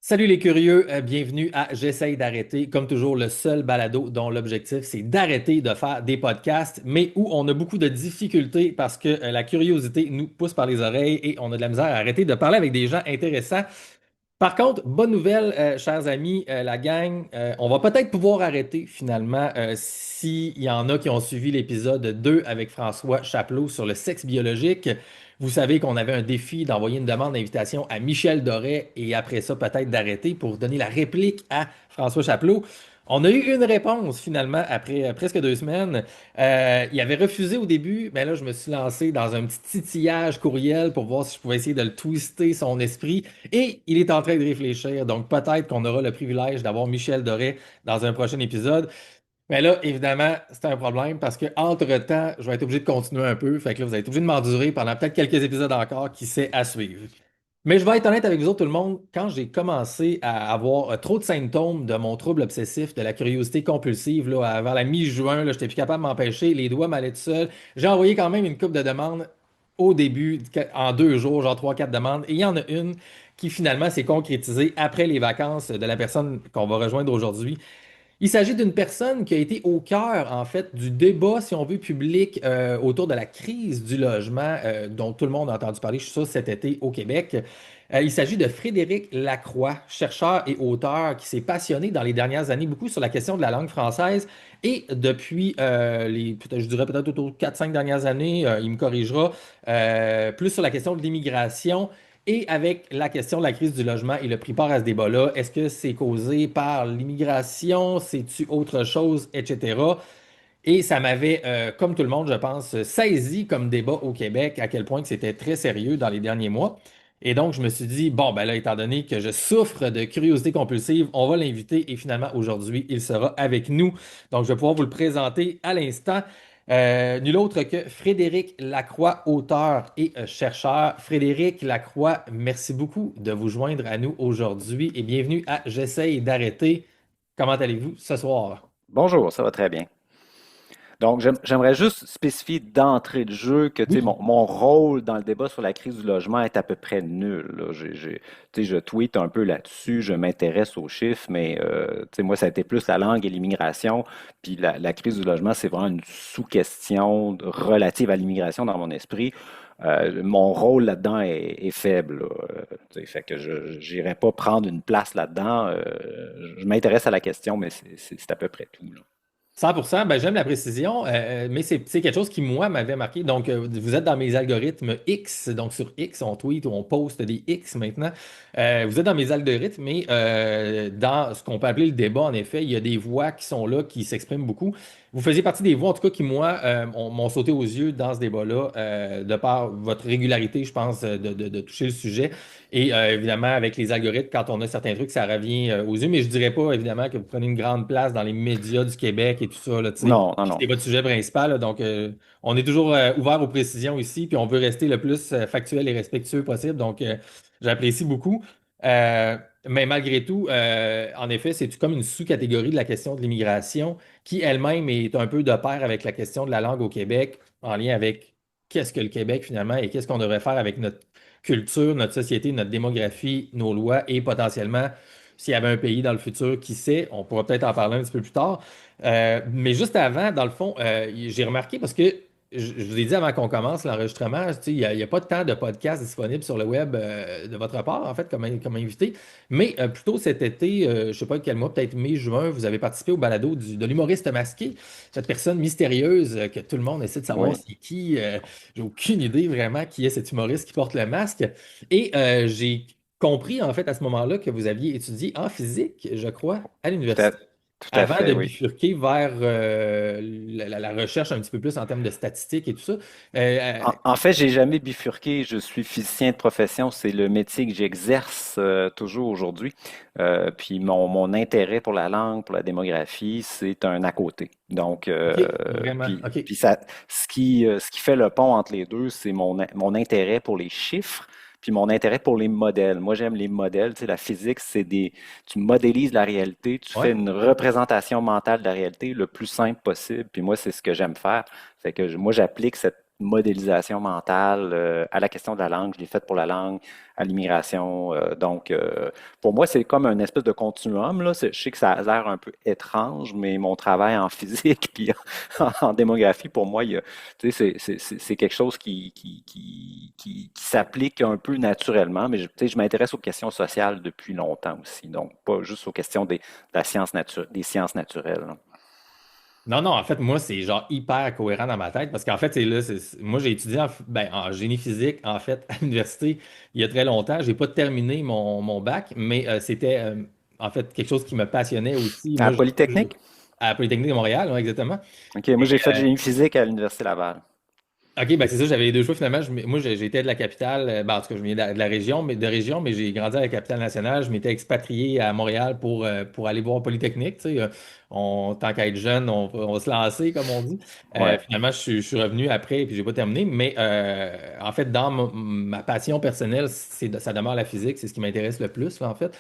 Salut les curieux, bienvenue à J'essaye d'arrêter, comme toujours le seul balado dont l'objectif c'est d'arrêter de faire des podcasts, mais où on a beaucoup de difficultés parce que la curiosité nous pousse par les oreilles et on a de la misère à arrêter de parler avec des gens intéressants. Par contre, bonne nouvelle, chers amis, la gang, on va peut-être pouvoir arrêter finalement s'il y en a qui ont suivi l'épisode 2 avec François Chapelot sur le sexe biologique. Vous savez qu'on avait un défi d'envoyer une demande d'invitation à Michel Doré et après ça peut-être d'arrêter pour donner la réplique à François Chapelot. On a eu une réponse finalement après presque 2 semaines. Il avait refusé au début, mais là je me suis lancé dans un petit titillage courriel pour voir si je pouvais essayer de le twister son esprit. Et il est en train de réfléchir, donc peut-être qu'on aura le privilège d'avoir Michel Doré dans un prochain épisode. Mais là, évidemment, c'est un problème parce que entre-temps, je vais être obligé de continuer un peu. Fait que là, vous allez être obligé de m'endurer pendant peut-être quelques épisodes encore qui sait à suivre. Mais je vais être honnête avec vous autres, tout le monde. Quand j'ai commencé à avoir trop de symptômes de mon trouble obsessif, de la curiosité compulsive, là, vers la mi-juin, là, j'étais plus capable de m'empêcher, les doigts m'allaient tout seuls. J'ai envoyé quand même une couple de demandes au début, en 2 jours, genre trois, quatre demandes. Et il y en a une qui finalement s'est concrétisée après les vacances de la personne qu'on va rejoindre aujourd'hui. Il s'agit d'une personne qui a été au cœur, en fait, du débat, si on veut, public autour de la crise du logement dont tout le monde a entendu parler, je suis sûr, cet été au Québec. Il s'agit de Frédéric Lacroix, chercheur et auteur qui s'est passionné dans les dernières années beaucoup sur la question de la langue française et depuis je dirais peut-être autour de 4-5 dernières années, il me corrigera, plus sur la question de l'immigration. Et avec la question de la crise du logement, il a pris part à ce débat-là. Est-ce que c'est causé par l'immigration? C'est-tu autre chose, etc. Et ça m'avait, comme tout le monde, je pense, saisi comme débat au Québec, à quel point que c'était très sérieux dans les derniers mois. Et donc, je me suis dit, bon, ben là, étant donné que je souffre de curiosité compulsive, on va l'inviter et finalement, aujourd'hui, il sera avec nous. Donc, je vais pouvoir vous le présenter à l'instant. Nul autre que Frédéric Lacroix, auteur et chercheur. Frédéric Lacroix, merci beaucoup de vous joindre à nous aujourd'hui et bienvenue à J'essaye d'arrêter. Comment allez-vous ce soir? Bonjour, ça va très bien. Donc, j'aimerais juste spécifier d'entrée de jeu que tu sais, Oui. mon rôle dans le débat sur la crise du logement est à peu près nul. Là. Tu sais, je tweete un peu là-dessus, je m'intéresse aux chiffres, mais tu sais, moi, ça a été plus la langue et l'immigration. Puis la crise du logement, c'est vraiment une sous-question relative à l'immigration dans mon esprit. Mon rôle là-dedans est faible. Là. Tu sais, fait que je n'irai pas prendre une place là-dedans. Je m'intéresse à la question, mais c'est à peu près tout. Là. 100%, ben, j'aime la précision, mais c'est quelque chose qui, moi, m'avait marqué. Donc, vous êtes dans mes algorithmes X, donc sur X, on tweet ou on poste des X maintenant. Vous êtes dans mes algorithmes, mais dans ce qu'on peut appeler le débat, en effet, il y a des voix qui sont là, qui s'expriment beaucoup. Vous faisiez partie des voix, en tout cas, qui, moi, m'ont sauté aux yeux dans ce débat-là, de par votre régularité, je pense, de toucher le sujet. Et évidemment, avec les algorithmes, quand on a certains trucs, ça revient aux yeux. Mais je dirais pas, évidemment, que vous prenez une grande place dans les médias du Québec et tout ça, là, tu sais. Non, non, non. C'est votre sujet principal, là. Donc, on est toujours ouvert aux précisions ici, puis on veut rester le plus factuel et respectueux possible. Donc, j'apprécie beaucoup. Euh, mais malgré tout, en effet, c'est comme une sous-catégorie de la question de l'immigration qui elle-même est un peu de pair avec la question de la langue au Québec, en lien avec qu'est-ce que le Québec finalement et qu'est-ce qu'on devrait faire avec notre culture, notre société, notre démographie, nos lois et potentiellement, s'il y avait un pays dans le futur, qui sait, on pourra peut-être en parler un petit peu plus tard. Mais juste avant, dans le fond, j'ai remarqué parce que je vous ai dit avant qu'on commence l'enregistrement, tu sais, il y a pas tant de podcasts disponibles sur le web de votre part, en fait, comme invité. Mais plutôt cet été, je ne sais pas quel mois, peut-être mai, juin, vous avez participé au balado de l'humoriste masqué, cette personne mystérieuse que tout le monde essaie de savoir Oui. c'est qui. J'ai aucune idée vraiment qui est cet humoriste qui porte le masque. Et j'ai compris en fait à ce moment-là que vous aviez étudié en physique, je crois, à Tout à, l'université, tout à avant fait, de oui. bifurquer vers la recherche un petit peu plus en termes de statistiques et tout ça. En fait, j'ai jamais bifurqué. Je suis physicien de profession. C'est le métier que j'exerce toujours aujourd'hui. Puis mon intérêt pour la langue, pour la démographie, c'est un à côté. Donc, OK, vraiment, OK. puis ça, ce qui fait le pont entre les deux, c'est mon intérêt pour les chiffres, puis mon intérêt pour les modèles. Moi, j'aime les modèles. Tu sais, la physique, tu modélises la réalité, tu fais Ouais. une représentation mentale de la réalité le plus simple possible. Puis moi, c'est ce que j'aime faire. Fait que moi, j'applique modélisation mentale à la question de la langue. Je l'ai faite pour la langue, à l'immigration. Pour moi, c'est comme un espèce de continuum, là. Je sais que ça a l'air un peu étrange, mais mon travail en physique puis en démographie, pour moi, tu sais, c'est quelque chose qui s'applique un peu naturellement, mais tu sais, je m'intéresse aux questions sociales depuis longtemps aussi, donc pas juste aux questions des sciences naturelles, là. Non, non, en fait, moi, c'est genre hyper cohérent dans ma tête parce qu'en fait, c'est là, moi, j'ai étudié en génie physique, en fait, à l'université il y a très longtemps. J'ai pas terminé mon bac, mais c'était en fait quelque chose qui me passionnait aussi. À Moi, Polytechnique? à la Polytechnique de Montréal, ouais, exactement. OK, moi j'ai fait génie physique à l'Université Laval. OK, ben c'est ça, j'avais les deux choix finalement. Moi, j'étais de la capitale, ben, en tout cas, je venais de la région, mais j'ai grandi à la capitale nationale. Je m'étais expatrié à Montréal pour aller voir Polytechnique. Tu sais, tant qu'à être jeune, on va se lancer, comme on dit. Ouais. Finalement, je suis revenu après et puis j'ai pas terminé. Mais en fait, dans ma passion personnelle, ça demeure la physique, c'est ce qui m'intéresse le plus, en fait.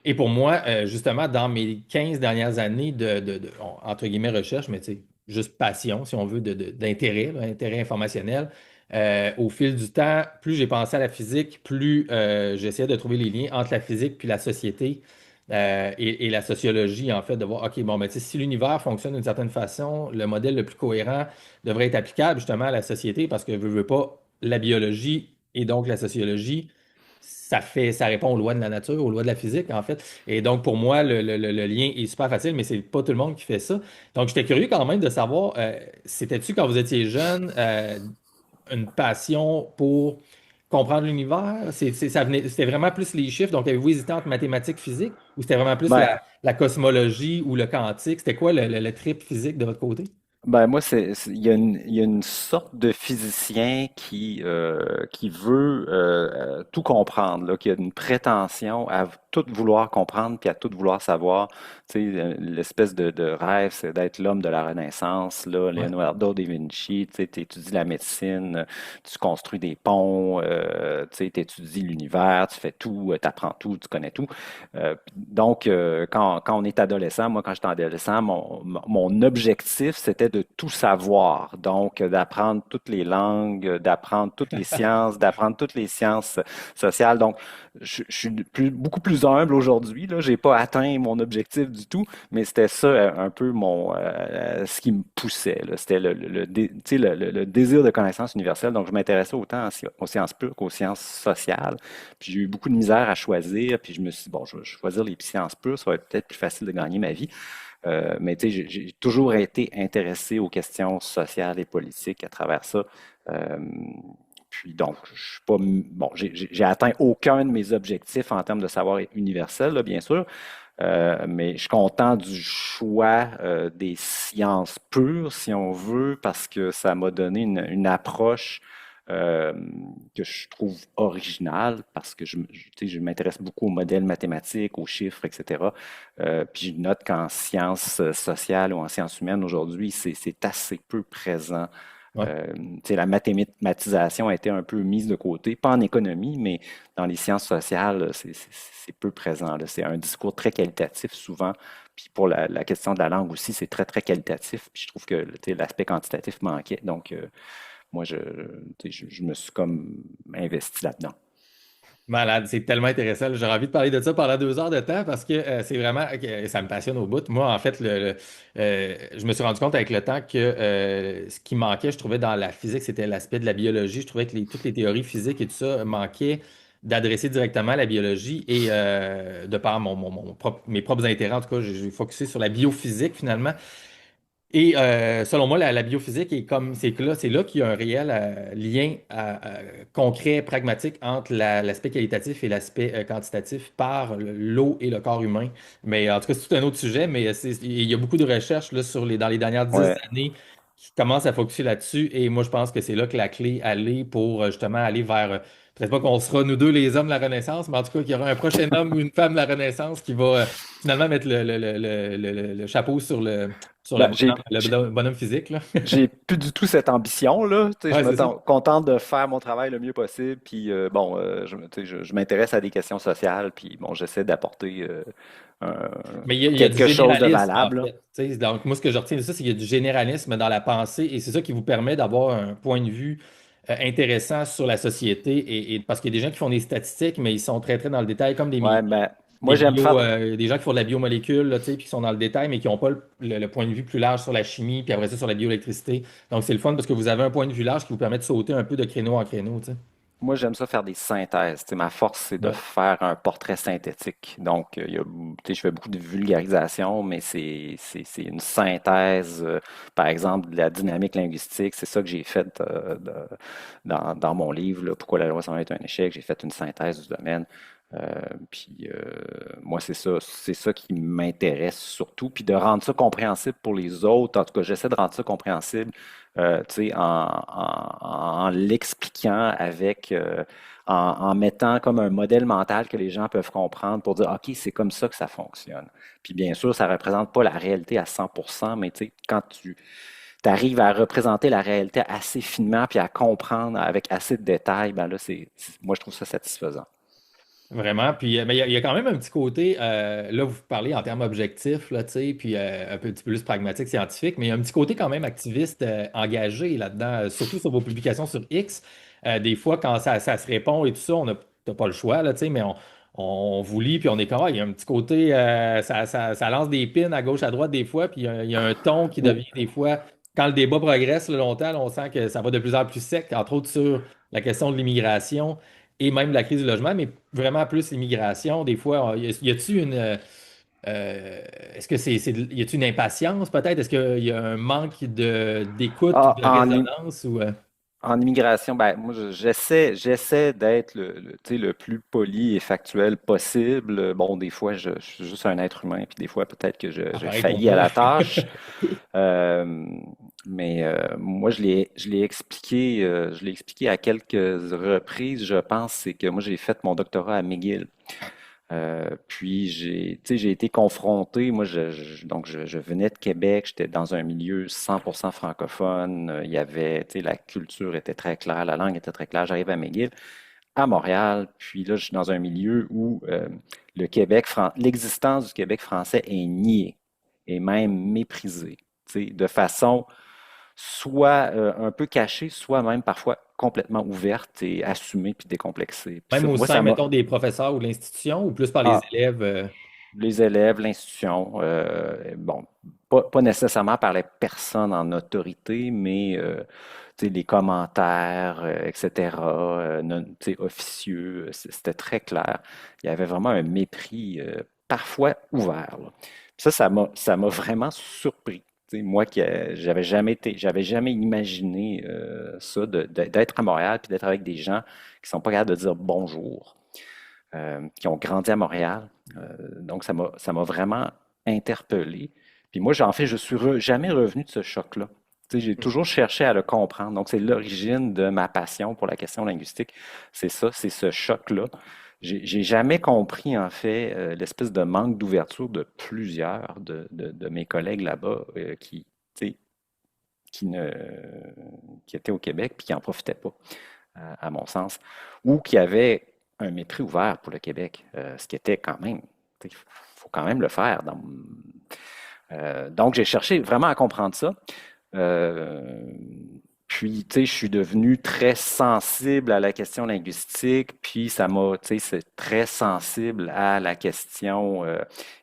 Et pour moi, justement, dans mes 15 dernières années entre guillemets, recherche, mais tu sais, juste passion, si on veut, d'intérêt, là, intérêt informationnel, au fil du temps, plus j'ai pensé à la physique, plus j'essayais de trouver les liens entre la physique puis la société et la sociologie, en fait, de voir, OK, bon, ben, tu sais, si l'univers fonctionne d'une certaine façon, le modèle le plus cohérent devrait être applicable justement à la société parce que, veux pas, la biologie et donc la sociologie ça répond aux lois de la nature, aux lois de la physique, en fait. Et donc, pour moi, le lien est super facile, mais c'est pas tout le monde qui fait ça. Donc, j'étais curieux quand même de savoir, c'était-tu quand vous étiez jeune, une passion pour comprendre l'univers? C'était vraiment plus les chiffres, donc avez-vous hésité entre mathématiques, physique, ou c'était vraiment plus Ben, la cosmologie ou le quantique? C'était quoi le trip physique de votre côté? moi, il y a une sorte de physicien qui veut tout comprendre, là, qui a une prétention à tout vouloir comprendre puis à tout vouloir savoir. Tu sais, l'espèce de rêve, c'est d'être l'homme de la Renaissance, là, Ouais. Leonardo da Vinci. Tu sais, étudies la médecine, tu construis des ponts, tu étudies l'univers, tu fais tout, tu apprends tout, tu connais tout. Quand on est adolescent, moi, quand j'étais adolescent, mon objectif, c'était de tout savoir. Donc, d'apprendre toutes les langues, d'apprendre toutes les sciences, d'apprendre toutes les sciences sociales. Donc, je suis beaucoup plus humble aujourd'hui, là. J'ai pas atteint mon objectif du tout, mais c'était ça un peu ce qui me poussait, là. C'était tu sais, le désir de connaissance universelle. Donc, je m'intéressais autant aux sciences pures qu'aux sciences sociales. Puis j'ai eu beaucoup de misère à choisir, puis je me suis dit, bon, je vais choisir les sciences pures, ça va être peut-être plus facile de gagner ma vie. Mais tu sais, j'ai toujours été intéressé aux questions sociales et politiques à travers ça. Euh, Puis donc, je suis pas, bon, j'ai atteint aucun de mes objectifs en termes de savoir universel, là, bien sûr, mais je suis content du choix des sciences pures, si on veut, parce que ça m'a donné une approche euh, que je trouve originale, parce que tu sais, je m'intéresse beaucoup aux modèles mathématiques, aux chiffres, etc. Puis je note qu'en sciences sociales ou en sciences humaines aujourd'hui, c'est assez peu présent. Ouais. Tu sais, la mathématisation a été un peu mise de côté, pas en économie, mais dans les sciences sociales, c'est peu présent, là. C'est un discours très qualitatif souvent. Puis pour la question de la langue aussi, c'est très, très qualitatif. Puis je trouve que tu sais, l'aspect quantitatif manquait. Donc, moi, tu sais, je me suis comme investi là-dedans. Malade, c'est tellement intéressant. J'ai envie de parler de ça pendant 2 heures de temps parce que c'est vraiment, ça me passionne au bout. Moi, en fait, je me suis rendu compte avec le temps que ce qui manquait, je trouvais dans la physique, c'était l'aspect de la biologie. Je trouvais que toutes les théories physiques et tout ça manquaient d'adresser directement la biologie et de par mes propres intérêts, en tout cas, j'ai focusé sur la biophysique finalement. Et selon moi, la biophysique est comme c'est là qu'il y a un réel lien concret, pragmatique entre l'aspect qualitatif et l'aspect quantitatif par l'eau et le corps humain. Mais en tout cas, c'est tout un autre sujet, mais il y a beaucoup de recherches là, dans les dernières 10 années qui commencent à focuser là-dessus. Et moi, je pense que c'est là que la clé allait pour justement aller vers. Peut-être pas qu'on sera nous deux les hommes de la Renaissance, mais en tout cas qu'il y aura un prochain homme ou une femme de la Renaissance qui va finalement mettre le chapeau sur Ben, le bonhomme physique, là. j'ai plus du tout cette ambition-là. Tu sais, Ouais, c'est ça. contente de faire mon travail le mieux possible. Puis bon, tu sais, je m'intéresse à des questions sociales. Puis bon, j'essaie d'apporter un- Mais il y a du quelque chose de généralisme, en valable, là. fait. Tu sais, donc, moi, ce que je retiens de ça, c'est qu'il y a du généralisme dans la pensée et c'est ça qui vous permet d'avoir un point de vue intéressant sur la société. Parce qu'il y a des gens qui font des statistiques, mais ils sont très, très dans le détail, comme Ouais, ben, moi des gens qui font de la biomolécule, là, tu sais, puis qui sont dans le détail, mais qui n'ont pas le point de vue plus large sur la chimie, puis après ça, sur la bioélectricité. Donc, c'est le fun parce que vous avez un point de vue large qui vous permet de sauter un peu de créneau en créneau, tu sais. Moi, j'aime ça faire des synthèses. Tu sais, ma force, c'est de Ouais. faire un portrait synthétique. Donc, tu sais, je fais beaucoup de vulgarisation, mais c'est une synthèse, par exemple, de la dynamique linguistique. C'est ça que j'ai fait dans mon livre, là, Pourquoi la loi 101 est un échec. J'ai fait une synthèse du domaine. Euh, Moi, c'est ça qui m'intéresse surtout. Puis de rendre ça compréhensible pour les autres. En tout cas, j'essaie de rendre ça compréhensible tu sais, en l'expliquant en mettant comme un modèle mental que les gens peuvent comprendre pour dire, OK, c'est comme ça que ça fonctionne. Puis bien sûr, ça ne représente pas la réalité à 100%, mais tu sais, quand tu arrives à représenter la réalité assez finement puis à comprendre avec assez de détails, ben là, moi, je trouve ça satisfaisant. Vraiment. Puis, mais il y a quand même un petit côté, là, vous parlez en termes objectifs, là, tu sais, puis petit peu plus pragmatique, scientifique, mais il y a un petit côté quand même activiste engagé là-dedans, surtout sur vos publications sur X. Des fois, quand ça se répond et tout ça, on n'a t'as pas le choix, là, tu sais, mais on vous lit, puis on est comme, ah, il y a un petit côté, ça lance des pins à gauche, à droite des fois, puis il y a un ton qui devient des fois, quand le débat progresse là, longtemps, là, on sent que ça va de plus en plus sec, entre autres sur la question de l'immigration et même la crise du logement, mais vraiment plus l'immigration. Des fois, y a-t-il une. Est-ce que y a-t-il une impatience peut-être? Est-ce qu'il y a un manque d'écoute ou Ah, de résonance ou, en immigration, ben, moi, j'essaie d'être tu sais, le plus poli et factuel possible. Bon, des fois, je suis juste un être humain, puis des fois, peut-être que je pareil pour faillis à moi? la tâche. Euh, mais moi, je l'ai expliqué à quelques reprises, je pense, c'est que moi, j'ai fait mon doctorat à McGill. Puis tu sais, j'ai été confronté. Moi, je venais de Québec, j'étais dans un milieu 100% francophone. Il y avait, tu sais, la culture était très claire, la langue était très claire. J'arrive à McGill, à Montréal, puis là, je suis dans un milieu où l'existence du Québec français est niée et même méprisée, tu sais, de façon soit un peu cachée, soit même parfois complètement ouverte et assumée puis décomplexée. Puis Même au moi, sein, ça m'a mettons, des professeurs ou de l'institution ou plus par les ah, élèves? les élèves, l'institution, bon, pas nécessairement par les personnes en autorité, mais tu sais, les commentaires, etc., tu sais, officieux, c'était très clair. Il y avait vraiment un mépris parfois ouvert, là. Puis ça m'a vraiment surpris. Tu sais, moi qui j'avais jamais imaginé ça, d'être à Montréal puis d'être avec des gens qui sont pas capables de dire bonjour, qui ont grandi à Montréal. Donc, ça m'a vraiment interpellé. Puis moi, en fait, je suis jamais revenu de ce choc-là. Tu sais, j'ai toujours cherché à le comprendre. Donc, c'est l'origine de ma passion pour la question linguistique. C'est ça, c'est ce choc-là. J'ai jamais compris, en fait, l'espèce de manque d'ouverture de plusieurs de mes collègues là-bas tu sais, qui, ne, qui étaient au Québec puis qui n'en profitaient pas, à mon sens, ou qui avaient un mépris ouvert pour le Québec, ce qui était quand même, il faut quand même le faire. Donc, j'ai cherché vraiment à comprendre ça. Euh, Puis, tu sais, je suis devenu très sensible à la question linguistique, puis tu sais, c'est très sensible à la question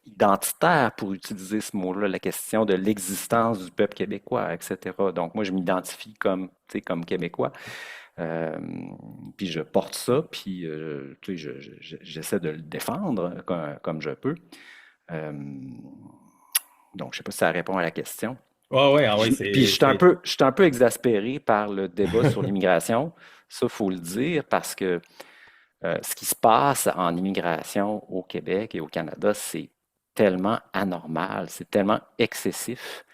identitaire, pour utiliser ce mot-là, la question de l'existence du peuple québécois, etc. Donc, moi, je m'identifie comme, tu sais, comme Québécois. Euh, Puis je porte ça, puis tu sais, j'essaie de le défendre comme je peux. Euh, donc, je ne sais pas si ça répond à la question. Ouais, ouais, ah ouais, Puis je suis un peu exaspéré par le débat sur l'immigration. Ça, il faut le dire, parce que ce qui se passe en immigration au Québec et au Canada, c'est tellement anormal, c'est tellement excessif.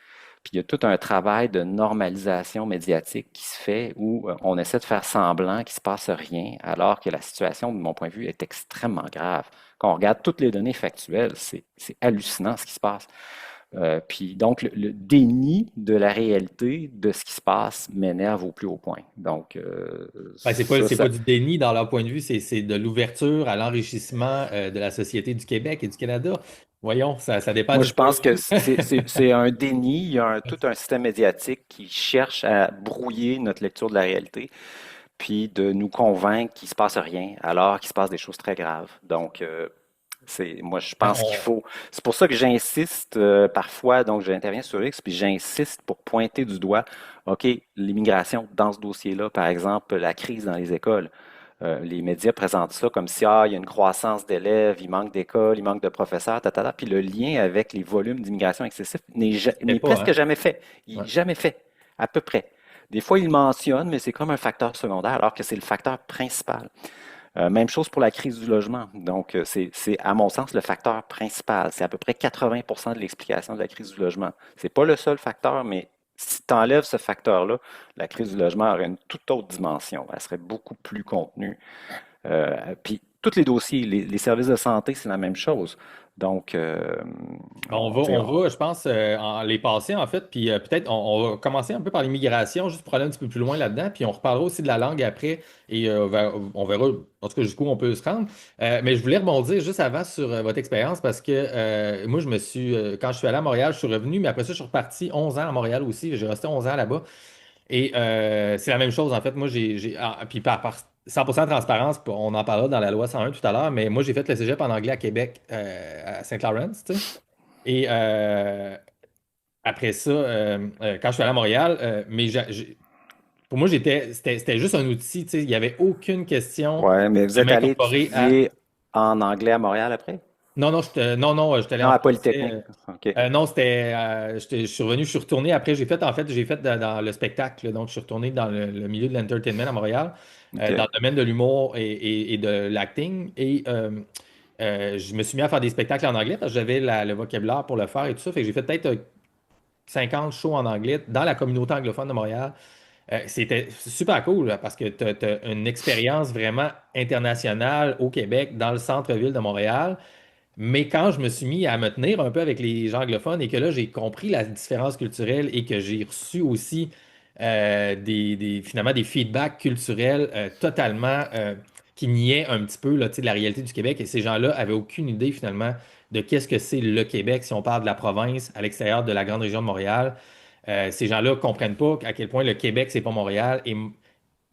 Puis il y a tout un travail de normalisation médiatique qui se fait où on essaie de faire semblant qu'il ne se passe rien, alors que la situation, de mon point de vue, est extrêmement grave. Quand on regarde toutes les données factuelles, c'est hallucinant ce qui se passe. Puis donc, le déni de la réalité de ce qui se passe m'énerve au plus haut point. Donc, Ben, c'est pas du déni dans leur point de vue, c'est de l'ouverture à l'enrichissement de la société du Québec et du Canada. Voyons, ça dépend moi, du je point pense de que vue. c'est un déni. Il y a tout un système médiatique qui cherche à brouiller notre lecture de la réalité, puis de nous convaincre qu'il se passe rien, alors qu'il se passe des choses très graves. Donc, moi, je Ben, pense qu'il faut. C'est pour ça que j'insiste parfois, donc j'interviens sur X, puis j'insiste pour pointer du doigt, OK, l'immigration dans ce dossier-là, par exemple, la crise dans les écoles. Les médias présentent ça comme si il y a une croissance d'élèves, il manque d'écoles, il manque de professeurs, puis le lien avec les volumes d'immigration excessifs c'était n'est pas, presque hein? jamais fait. Il Ouais. est jamais fait, à peu près. Des fois, il le mentionne, mais c'est comme un facteur secondaire, alors que c'est le facteur principal. Même chose pour la crise du logement. Donc, c'est, à mon sens, le facteur principal. C'est à peu près 80% de l'explication de la crise du logement. C'est pas le seul facteur, mais si tu enlèves ce facteur-là, la crise du logement aurait une toute autre dimension. Elle serait beaucoup plus contenue. Puis, tous les dossiers, les services de santé, c'est la même chose. Donc, Ben, on va, je pense, les passer en fait, puis peut-être on va commencer un peu par l'immigration, juste pour aller un petit peu plus loin là-dedans, puis on reparlera aussi de la langue après, et on verra, en tout cas, jusqu'où on peut se rendre. Mais je voulais rebondir juste avant sur votre expérience, parce que moi, quand je suis allé à Montréal, je suis revenu, mais après ça, je suis reparti 11 ans à Montréal aussi, j'ai resté 11 ans là-bas. Et c'est la même chose, en fait. Moi, puis par 100% de transparence, on en parlera dans la loi 101 tout à l'heure, mais moi, j'ai fait le cégep en anglais à Québec, à Saint-Laurent, tu sais. Et après ça, quand je suis allé à Montréal, pour moi, c'était juste un outil, tu sais. Il n'y avait aucune question ouais, mais vous de êtes allé m'incorporer à. étudier en anglais à Montréal après? Non, non, j'étais allé Non, en à français. Polytechnique. OK. Non, je suis revenu, je suis retourné après. J'ai fait dans le spectacle. Donc, je suis retourné dans le milieu de l'entertainment à Montréal, dans OK. le domaine de l'humour et de l'acting. Et je me suis mis à faire des spectacles en anglais parce que j'avais le vocabulaire pour le faire et tout ça. Fait que j'ai fait peut-être 50 shows en anglais dans la communauté anglophone de Montréal. C'était super cool là, parce que tu as une expérience vraiment internationale au Québec, dans le centre-ville de Montréal. Mais quand je me suis mis à me tenir un peu avec les gens anglophones et que là, j'ai compris la différence culturelle et que j'ai reçu aussi finalement des feedbacks culturels totalement qui niaient un petit peu là, tu sais, de la réalité du Québec. Et ces gens-là avaient aucune idée finalement de qu'est-ce que c'est le Québec si on parle de la province à l'extérieur de la grande région de Montréal. Ces gens-là ne comprennent pas à quel point le Québec, c'est pas Montréal.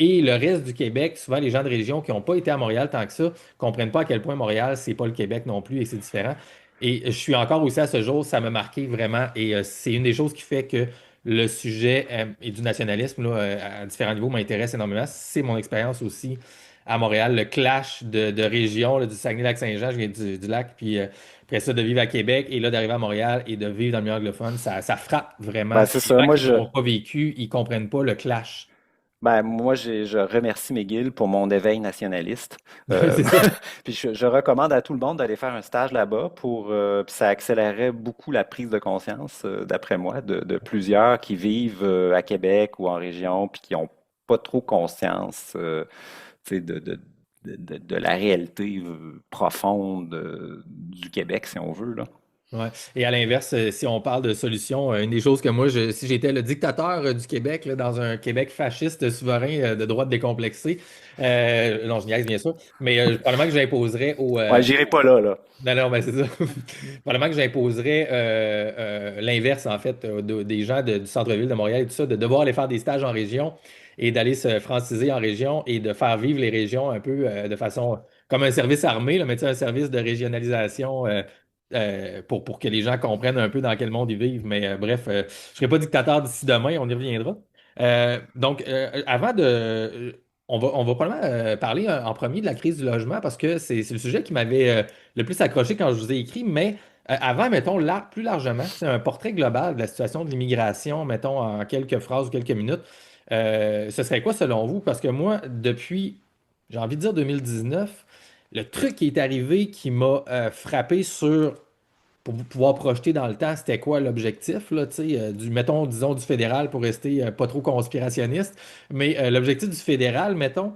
Et le reste du Québec, souvent les gens de région qui n'ont pas été à Montréal tant que ça, ne comprennent pas à quel point Montréal, c'est pas le Québec non plus et c'est différent. Et je suis encore aussi à ce jour, ça m'a marqué vraiment. Et c'est une des choses qui fait que le sujet et du nationalisme là, à différents niveaux m'intéresse énormément. C'est mon expérience aussi à Montréal, le clash de régions, là, du Saguenay-Lac-Saint-Jean, je viens du lac, puis après ça, de vivre à Québec et là, d'arriver à Montréal et de vivre dans le milieu anglophone, ça frappe vraiment. Ben, Puis c'est les ça. gens qui ne l'ont pas vécu, ils ne comprennent pas le clash. Moi, je remercie McGill pour mon éveil nationaliste. Euh, C'est ça. puis je recommande à tout le monde d'aller faire un stage là-bas puis ça accélérerait beaucoup la prise de conscience, d'après moi, de plusieurs qui vivent à Québec ou en région puis qui n'ont pas trop conscience, tu sais, de la réalité profonde du Québec, si on veut, là. Ouais. Et à l'inverse, si on parle de solutions, une des choses que moi, si j'étais le dictateur du Québec, là, dans un Québec fasciste, souverain, de droite décomplexé, non, je niaise bien sûr, mais probablement que j'imposerais Ouais, j'irai pas là, là. non, non, ben c'est ça. Probablement que j'imposerais l'inverse, en fait, des gens du centre-ville de Montréal et tout ça, de devoir aller faire des stages en région et d'aller se franciser en région et de faire vivre les régions un peu de façon comme un service armé, là, mais tu sais, un service de régionalisation pour que les gens comprennent un peu dans quel monde ils vivent. Mais bref, je ne serai pas dictateur d'ici demain, on y reviendra. Donc, avant de. On va probablement parler en premier de la crise du logement parce que c'est le sujet qui m'avait le plus accroché quand je vous ai écrit, mais avant, mettons, plus largement, c'est un portrait global de la situation de l'immigration, mettons, en quelques phrases ou quelques minutes. Ce serait quoi selon vous? Parce que moi, depuis, j'ai envie de dire 2019, le truc qui est arrivé qui m'a frappé pour pouvoir projeter dans le temps, c'était quoi l'objectif, là, tu sais, mettons, disons, du fédéral pour rester pas trop conspirationniste, mais l'objectif du fédéral, mettons,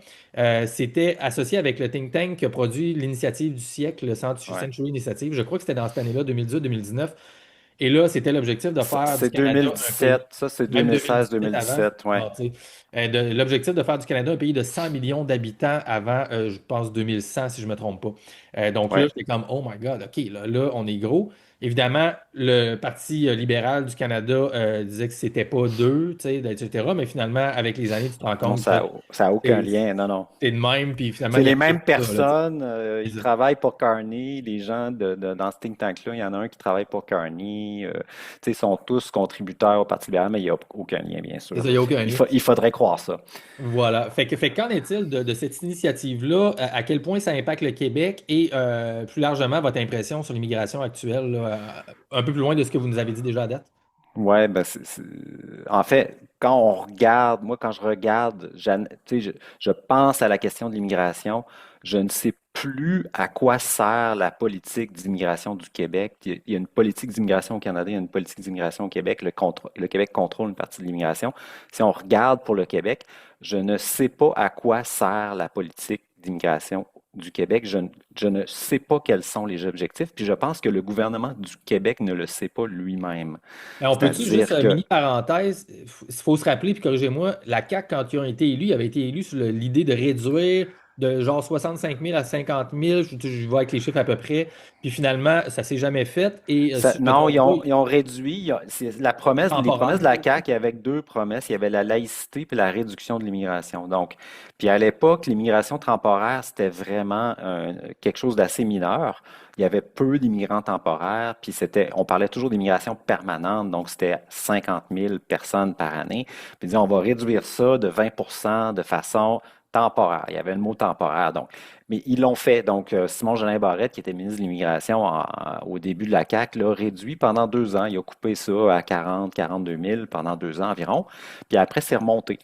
c'était associé avec le think tank qui a produit l'initiative du siècle, le Ouais. Century Initiative. Je crois que c'était dans cette année-là, 2018-2019. Et là, c'était l'objectif de faire du C'est Canada un pays, 2017, ça c'est même 2017 avant. 2016-2017, ouais. Bon, tu sais, l'objectif de faire du Canada un pays de 100 millions d'habitants avant, je pense, 2100, si je ne me trompe pas. Donc là, Ouais. j'étais comme, oh my God, OK, là, on est gros. Évidemment, le Parti libéral du Canada disait que c'était pas deux, tu sais, etc. Mais finalement, avec les années, tu te rends Non, compte que ça a aucun c'est lien, non, non. c'est de même, puis finalement, C'est il les achète mêmes ça, là, tu sais. personnes, C'est ils ça. travaillent pour Carney, les gens dans ce think tank-là, il y en a un qui travaille pour Carney, tu sais, ils sont tous contributeurs au Parti libéral, mais il n'y a aucun lien, bien C'est sûr. ça, il n'y a aucun lien. Il faudrait croire ça. Voilà. Qu'en est-il de cette initiative-là? À quel point ça impacte le Québec et plus largement votre impression sur l'immigration actuelle, là, un peu plus loin de ce que vous nous avez dit déjà à date? Ouais, ben en fait, quand on regarde, moi quand je regarde, tu sais, je pense à la question de l'immigration, je ne sais plus à quoi sert la politique d'immigration du Québec. Il y a une politique d'immigration au Canada, il y a une politique d'immigration au Québec. Le Québec contrôle une partie de l'immigration. Si on regarde pour le Québec, je ne sais pas à quoi sert la politique d'immigration du Québec. Je ne sais pas quels sont les objectifs, puis je pense que le gouvernement du Québec ne le sait pas lui-même. Mais on peut-tu juste, C'est-à-dire que mini parenthèse, il faut se rappeler, puis corrigez-moi, la CAQ, quand ils ont été élus, ils avaient été élus sur l'idée de réduire de genre 65 000 à 50 000, je vois avec les chiffres à peu près, puis finalement, ça s'est jamais fait, et si je me Non, trompe pas, ils ont réduit. C'est la promesse, les promesses temporaire. de la CAQ, il y avait deux promesses. Il y avait la laïcité puis la réduction de l'immigration. Donc, puis à l'époque, l'immigration temporaire, c'était vraiment quelque chose d'assez mineur. Il y avait peu d'immigrants temporaires, puis on parlait toujours d'immigration permanente, donc c'était 50 000 personnes par année. Puis on va réduire ça de 20 de façon temporaire. Il y avait le mot temporaire, donc. Mais ils l'ont fait. Donc, Simon Jolin Barrette, qui était ministre de l'Immigration au début de la CAQ, l'a réduit pendant 2 ans. Il a coupé ça à 42 000 pendant 2 ans environ. Puis après, c'est remonté.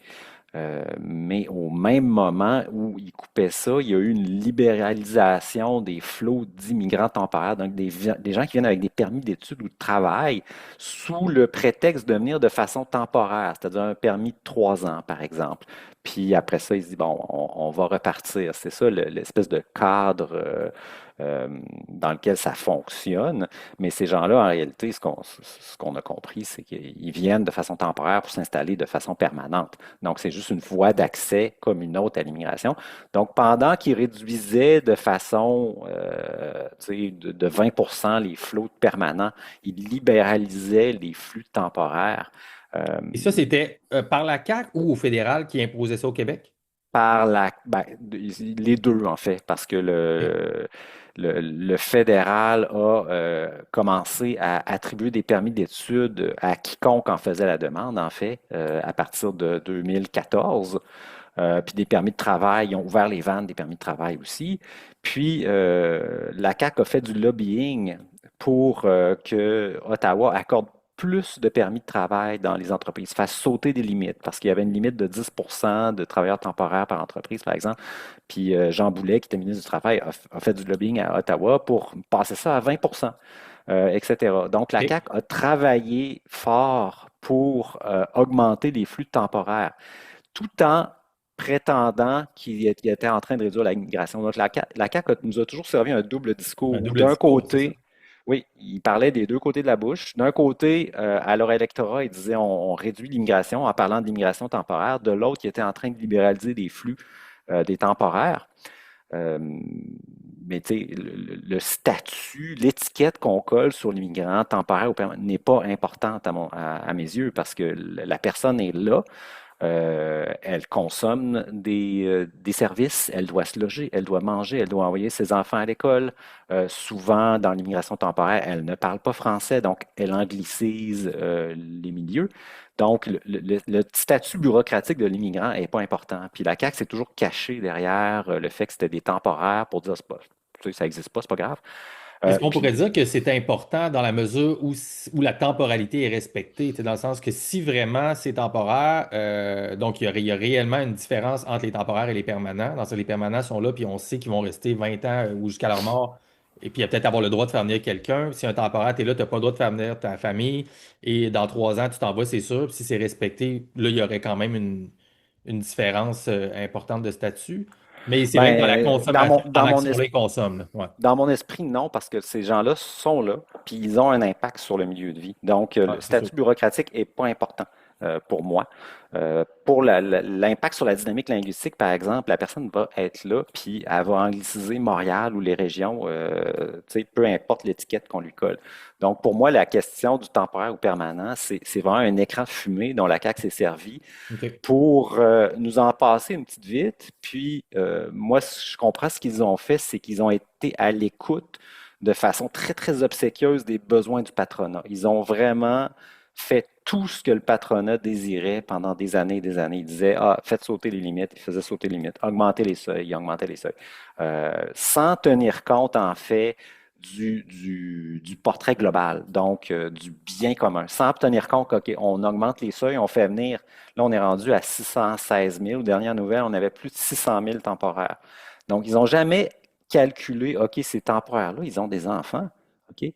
Mais au même moment où il coupait ça, il y a eu une libéralisation des flots d'immigrants temporaires, donc des gens qui viennent avec des permis d'études ou de travail sous le prétexte de venir de façon temporaire, c'est-à-dire un permis de 3 ans, par exemple. Puis après ça, il se dit, bon, on va repartir. C'est ça l'espèce de cadre dans lequel ça fonctionne. Mais ces gens-là, en réalité, ce qu'on a compris, c'est qu'ils viennent de façon temporaire pour s'installer de façon permanente. Donc, c'est juste une voie d'accès comme une autre à l'immigration. Donc, pendant qu'ils réduisaient de façon tu sais, de 20 les flots permanents, ils libéralisaient les flux temporaires. Euh, Et ça, c'était par la CAQ ou au fédéral qui imposait ça au Québec? les deux, en fait, parce que OK. le fédéral a commencé à attribuer des permis d'études à quiconque en faisait la demande, en fait, à partir de 2014. Puis des permis de travail, ils ont ouvert les vannes des permis de travail aussi. Puis la CAQ a fait du lobbying pour que Ottawa accorde plus de permis de travail dans les entreprises, fasse sauter des limites, parce qu'il y avait une limite de 10 de travailleurs temporaires par entreprise, par exemple. Puis Jean Boulet, qui était ministre du Travail, a fait du lobbying à Ottawa pour passer ça à 20 etc. Donc, la OK. CAQ a travaillé fort pour augmenter les flux temporaires, tout en prétendant qu'il était en train de réduire la migration. Donc, la CAQ nous a toujours servi un double Un discours, où double d'un discours, c'est ça. côté, oui, il parlait des deux côtés de la bouche. D'un côté, à leur électorat, il disait on réduit l'immigration en parlant d'immigration temporaire. De l'autre, il était en train de libéraliser des flux des temporaires. Euh, mais tu sais, le statut, l'étiquette qu'on colle sur l'immigrant temporaire ou permanent n'est pas importante à mes yeux parce que la personne est là, elle consomme des services, elle doit se loger, elle doit manger, elle doit envoyer ses enfants à l'école. Souvent, dans l'immigration temporaire, elle ne parle pas français, donc elle anglicise les milieux. Donc, le statut bureaucratique de l'immigrant n'est pas important. Puis la CAQ s'est toujours cachée derrière le fait que c'était des temporaires pour dire, pas, tu sais, ça n'existe pas, c'est pas grave. Est-ce qu'on pourrait Puis dire que c'est important dans la mesure où la temporalité est respectée? Tu sais, dans le sens que si vraiment c'est temporaire, donc il y a réellement une différence entre les temporaires et les permanents. Dans ce cas, les permanents sont là, puis on sait qu'ils vont rester 20 ans ou jusqu'à leur mort. Et puis il y a peut-être avoir le droit de faire venir quelqu'un. Si un temporaire, tu es là, tu n'as pas le droit de faire venir ta famille. Et dans 3 ans, tu t'en vas, c'est sûr. Puis si c'est respecté, là, il y aurait quand même une différence importante de statut. Mais c'est vrai que dans la Ben, consommation, en action, là, ils consomment. Là. Ouais. dans mon esprit, non, parce que ces gens-là sont là, puis ils ont un impact sur le milieu de vie. Donc, Ouais, le c'est sûr. statut bureaucratique est pas important pour moi. Pour l'impact sur la dynamique linguistique, par exemple, la personne va être là, puis elle va angliciser Montréal ou les régions, tu sais, peu importe l'étiquette qu'on lui colle. Donc, pour moi, la question du temporaire ou permanent, c'est vraiment un écran de fumée dont la CAQ s'est servie OK. pour nous en passer une petite vite. Puis, moi, je comprends ce qu'ils ont fait, c'est qu'ils ont été à l'écoute de façon très, très obséquieuse des besoins du patronat. Ils ont vraiment fait tout ce que le patronat désirait pendant des années et des années. Ils disaient, ah, faites sauter les limites. Ils faisaient sauter les limites. Augmenter les seuils. Ils augmentaient les seuils. Sans tenir compte, en fait, du portrait global, donc du bien commun, sans tenir compte OK, on augmente les seuils, on fait venir, là on est rendu à 616 000, aux dernières nouvelles, on avait plus de 600 000 temporaires. Donc, ils n'ont jamais calculé, OK, ces temporaires-là, ils ont des enfants, OK?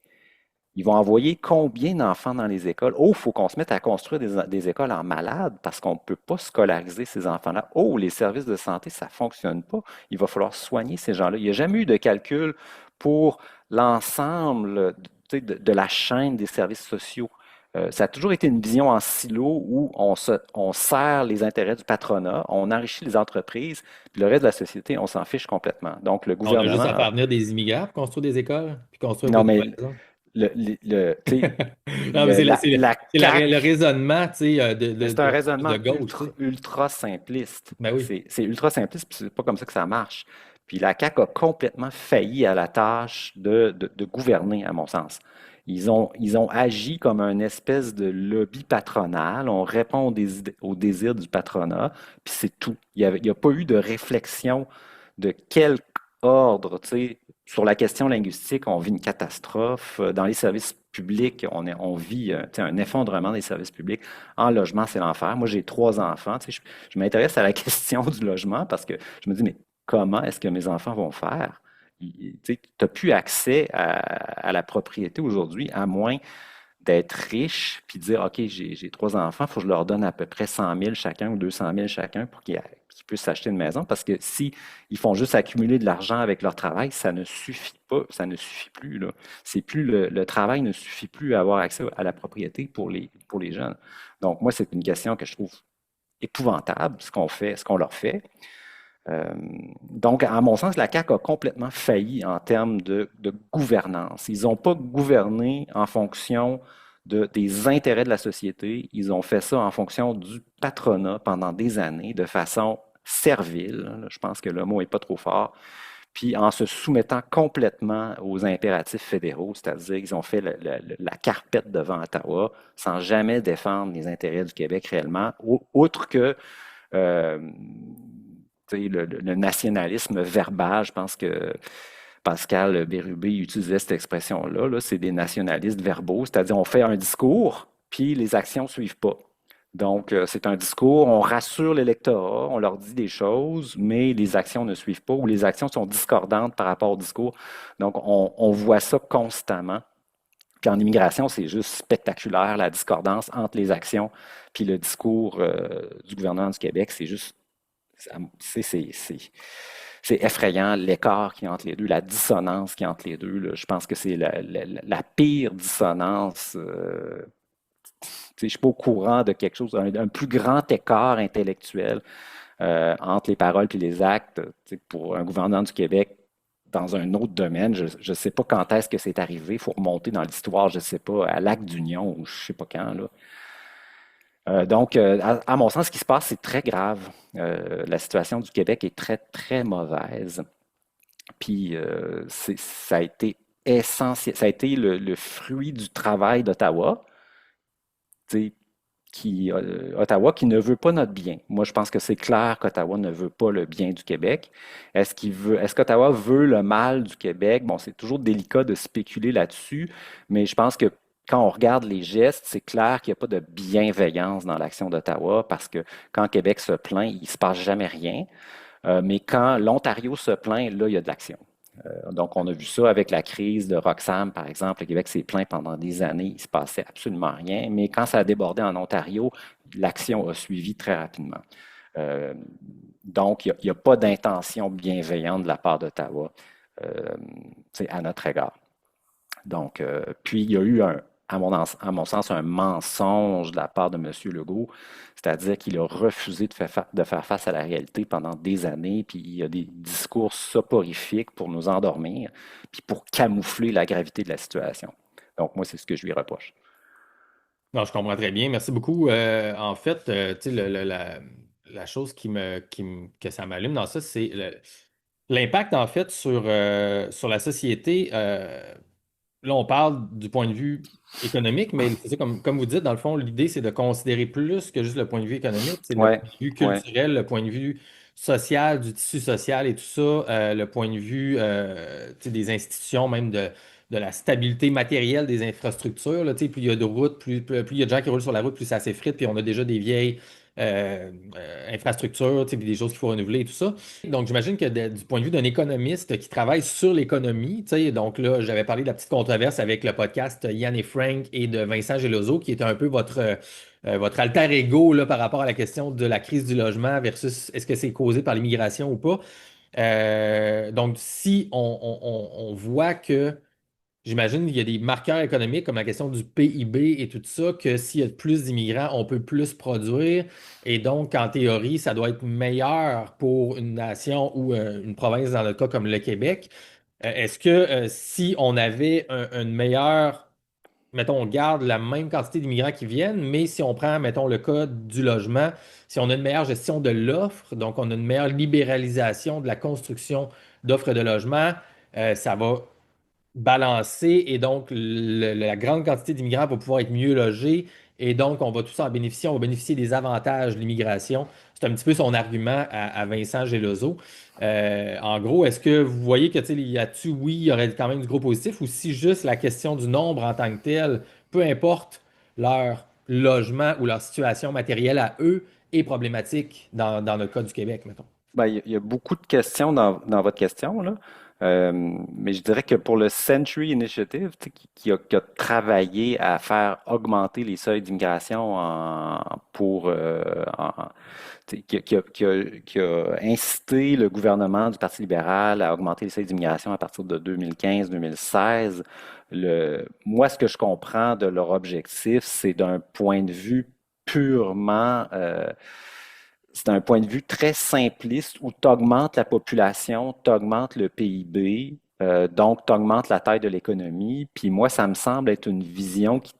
Ils vont envoyer combien d'enfants dans les écoles? Oh, il faut qu'on se mette à construire des écoles en malade parce qu'on ne peut pas scolariser ces enfants-là. Oh, les services de santé, ça ne fonctionne pas. Il va falloir soigner ces gens-là. Il n'y a jamais eu de calcul pour l'ensemble de la chaîne des services sociaux. Ça a toujours été une vision en silo où on sert les intérêts du patronat, on enrichit les entreprises, puis le reste de la société, on s'en fiche complètement. Donc, le On a juste à gouvernement, faire venir des immigrants pour construire des écoles, puis construire non, des mais nouvelles maisons. tu sais, Non, mais la c'est le CAQ, raisonnement, tu sais, mais c'est un de raisonnement gauche, tu sais. ultra simpliste. Ben oui. C'est ultra simpliste, puis c'est pas comme ça que ça marche. Puis la CAQ a complètement failli à la tâche de gouverner, à mon sens. Ils ont agi comme un espèce de lobby patronal. On répond aux désirs du patronat, puis c'est tout. Il y a pas eu de réflexion de quel ordre, tu sais, sur la question linguistique, on vit une catastrophe. Dans les services publics, on vit tu sais, un effondrement des services publics. En logement, c'est l'enfer. Moi, j'ai 3 enfants. Tu sais, je m'intéresse à la question du logement parce que je me dis, mais comment est-ce que mes enfants vont faire? Tu n'as plus accès à la propriété aujourd'hui, à moins d'être riche puis de dire, OK, j'ai 3 enfants, il faut que je leur donne à peu près 100 000 chacun ou 200 000 chacun pour qu'ils puissent s'acheter une maison. Parce que si ils font juste accumuler de l'argent avec leur travail, ça ne suffit pas, ça ne suffit plus, là. C'est plus le travail ne suffit plus à avoir accès à la propriété pour les jeunes. Donc, moi, c'est une question que je trouve épouvantable, ce qu'on fait, ce qu'on leur fait. Euh, donc, à mon sens, la CAQ a complètement failli en termes de gouvernance. Ils n'ont pas gouverné en fonction des intérêts de la société. Ils ont fait ça en fonction du patronat pendant des années, de façon servile. Je pense que le mot n'est pas trop fort. Puis en se soumettant complètement aux impératifs fédéraux, c'est-à-dire qu'ils ont fait la carpette devant Ottawa sans jamais défendre les intérêts du Québec réellement, outre que euh, le nationalisme verbal. Je pense que Pascal Bérubé utilisait cette expression-là. Là, c'est des nationalistes verbaux, c'est-à-dire on fait un discours, puis les actions ne suivent pas. Donc, c'est un discours, on rassure l'électorat, on leur dit des choses, mais les actions ne suivent pas ou les actions sont discordantes par rapport au discours. Donc, on voit ça constamment. Puis en immigration, c'est juste spectaculaire, la discordance entre les actions puis le discours du gouvernement du Québec. C'est juste c'est effrayant l'écart qui est entre les deux, la dissonance qui est entre les deux. Là. Je pense que c'est la pire dissonance. Je ne suis pas au courant de quelque chose, un plus grand écart intellectuel entre les paroles et les actes pour un gouvernement du Québec dans un autre domaine. Je ne sais pas quand est-ce que c'est arrivé. Il faut remonter dans l'histoire, je ne sais pas, à l'Acte d'Union ou je ne sais pas quand. Là. Donc, à mon sens, ce qui se passe, c'est très grave. La situation du Québec est très, très mauvaise. Puis, ça a été essentiel, ça a été le fruit du travail d'Ottawa, tu sais, Ottawa qui ne veut pas notre bien. Moi, je pense que c'est clair qu'Ottawa ne veut pas le bien du Québec. Est-ce qu'Ottawa veut le mal du Québec? Bon, c'est toujours délicat de spéculer là-dessus, mais je pense que quand on regarde les gestes, c'est clair qu'il n'y a pas de bienveillance dans l'action d'Ottawa parce que quand Québec se plaint, il ne se passe jamais rien. Mais quand l'Ontario se plaint, là, il y a de l'action. Donc, on a vu ça avec la crise de Roxham, par exemple. Le Québec s'est plaint pendant des années, il ne se passait absolument rien. Mais quand ça a débordé en Ontario, l'action a suivi très rapidement. Euh, donc, il n'y a pas d'intention bienveillante de la part d'Ottawa euh, à notre égard. Donc, puis il y a eu à mon sens, un mensonge de la part de M. Legault, c'est-à-dire qu'il a refusé de faire face à la réalité pendant des années, puis il y a des discours soporifiques pour nous endormir, puis pour camoufler la gravité de la situation. Donc, moi, c'est ce que je lui reproche. Non, je comprends très bien. Merci beaucoup. En fait, tu sais, la chose que ça m'allume dans ça, c'est l'impact, en fait, sur la société. Là, on parle du point de vue économique, mais c'est ça, comme vous dites, dans le fond, l'idée, c'est de considérer plus que juste le point de vue économique. C'est le Ouais, point de vue ouais. culturel, le point de vue social, du tissu social et tout ça, le point de vue tu sais, des institutions, même de la stabilité matérielle des infrastructures. Là, tu sais, plus il y a de routes, plus il y a de gens qui roulent sur la route, plus ça s'effrite, puis on a déjà des vieilles infrastructures, tu sais, puis des choses qu'il faut renouveler et tout ça. Donc, j'imagine que du point de vue d'un économiste qui travaille sur l'économie, tu sais, donc là, j'avais parlé de la petite controverse avec le podcast Yann et Frank et de Vincent Gelozo, qui était un peu votre alter ego là, par rapport à la question de la crise du logement versus est-ce que c'est causé par l'immigration ou pas. Donc, si on voit que j'imagine qu'il y a des marqueurs économiques comme la question du PIB et tout ça, que s'il y a plus d'immigrants, on peut plus produire. Et donc, en théorie, ça doit être meilleur pour une nation ou une province, dans le cas comme le Québec. Est-ce que si on avait une meilleure, mettons, on garde la même quantité d'immigrants qui viennent, mais si on prend, mettons, le cas du logement, si on a une meilleure gestion de l'offre, donc on a une meilleure libéralisation de la construction d'offres de logement, ça va balancer et donc la grande quantité d'immigrants va pouvoir être mieux logés et donc on va tous en bénéficier, on va bénéficier des avantages de l'immigration. C'est un petit peu son argument à Vincent Gelozo. En gros, est-ce que vous voyez que tu sais, il y a-tu, oui, il y aurait quand même du gros positif ou si juste la question du nombre en tant que tel, peu importe leur logement ou leur situation matérielle à eux, est problématique dans le cas du Québec, mettons. Ben, il y a beaucoup de questions dans votre question, là. Mais je dirais que pour le Century Initiative, tu sais, qui a travaillé à faire augmenter les seuils d'immigration tu sais, qui a incité le gouvernement du Parti libéral à augmenter les seuils d'immigration à partir de 2015-2016. Moi, ce que je comprends de leur objectif, c'est d'un point de vue purement c'est un point de vue très simpliste où tu augmentes la population, tu augmentes le PIB, donc tu augmentes la taille de l'économie. Puis moi, ça me semble être une vision tu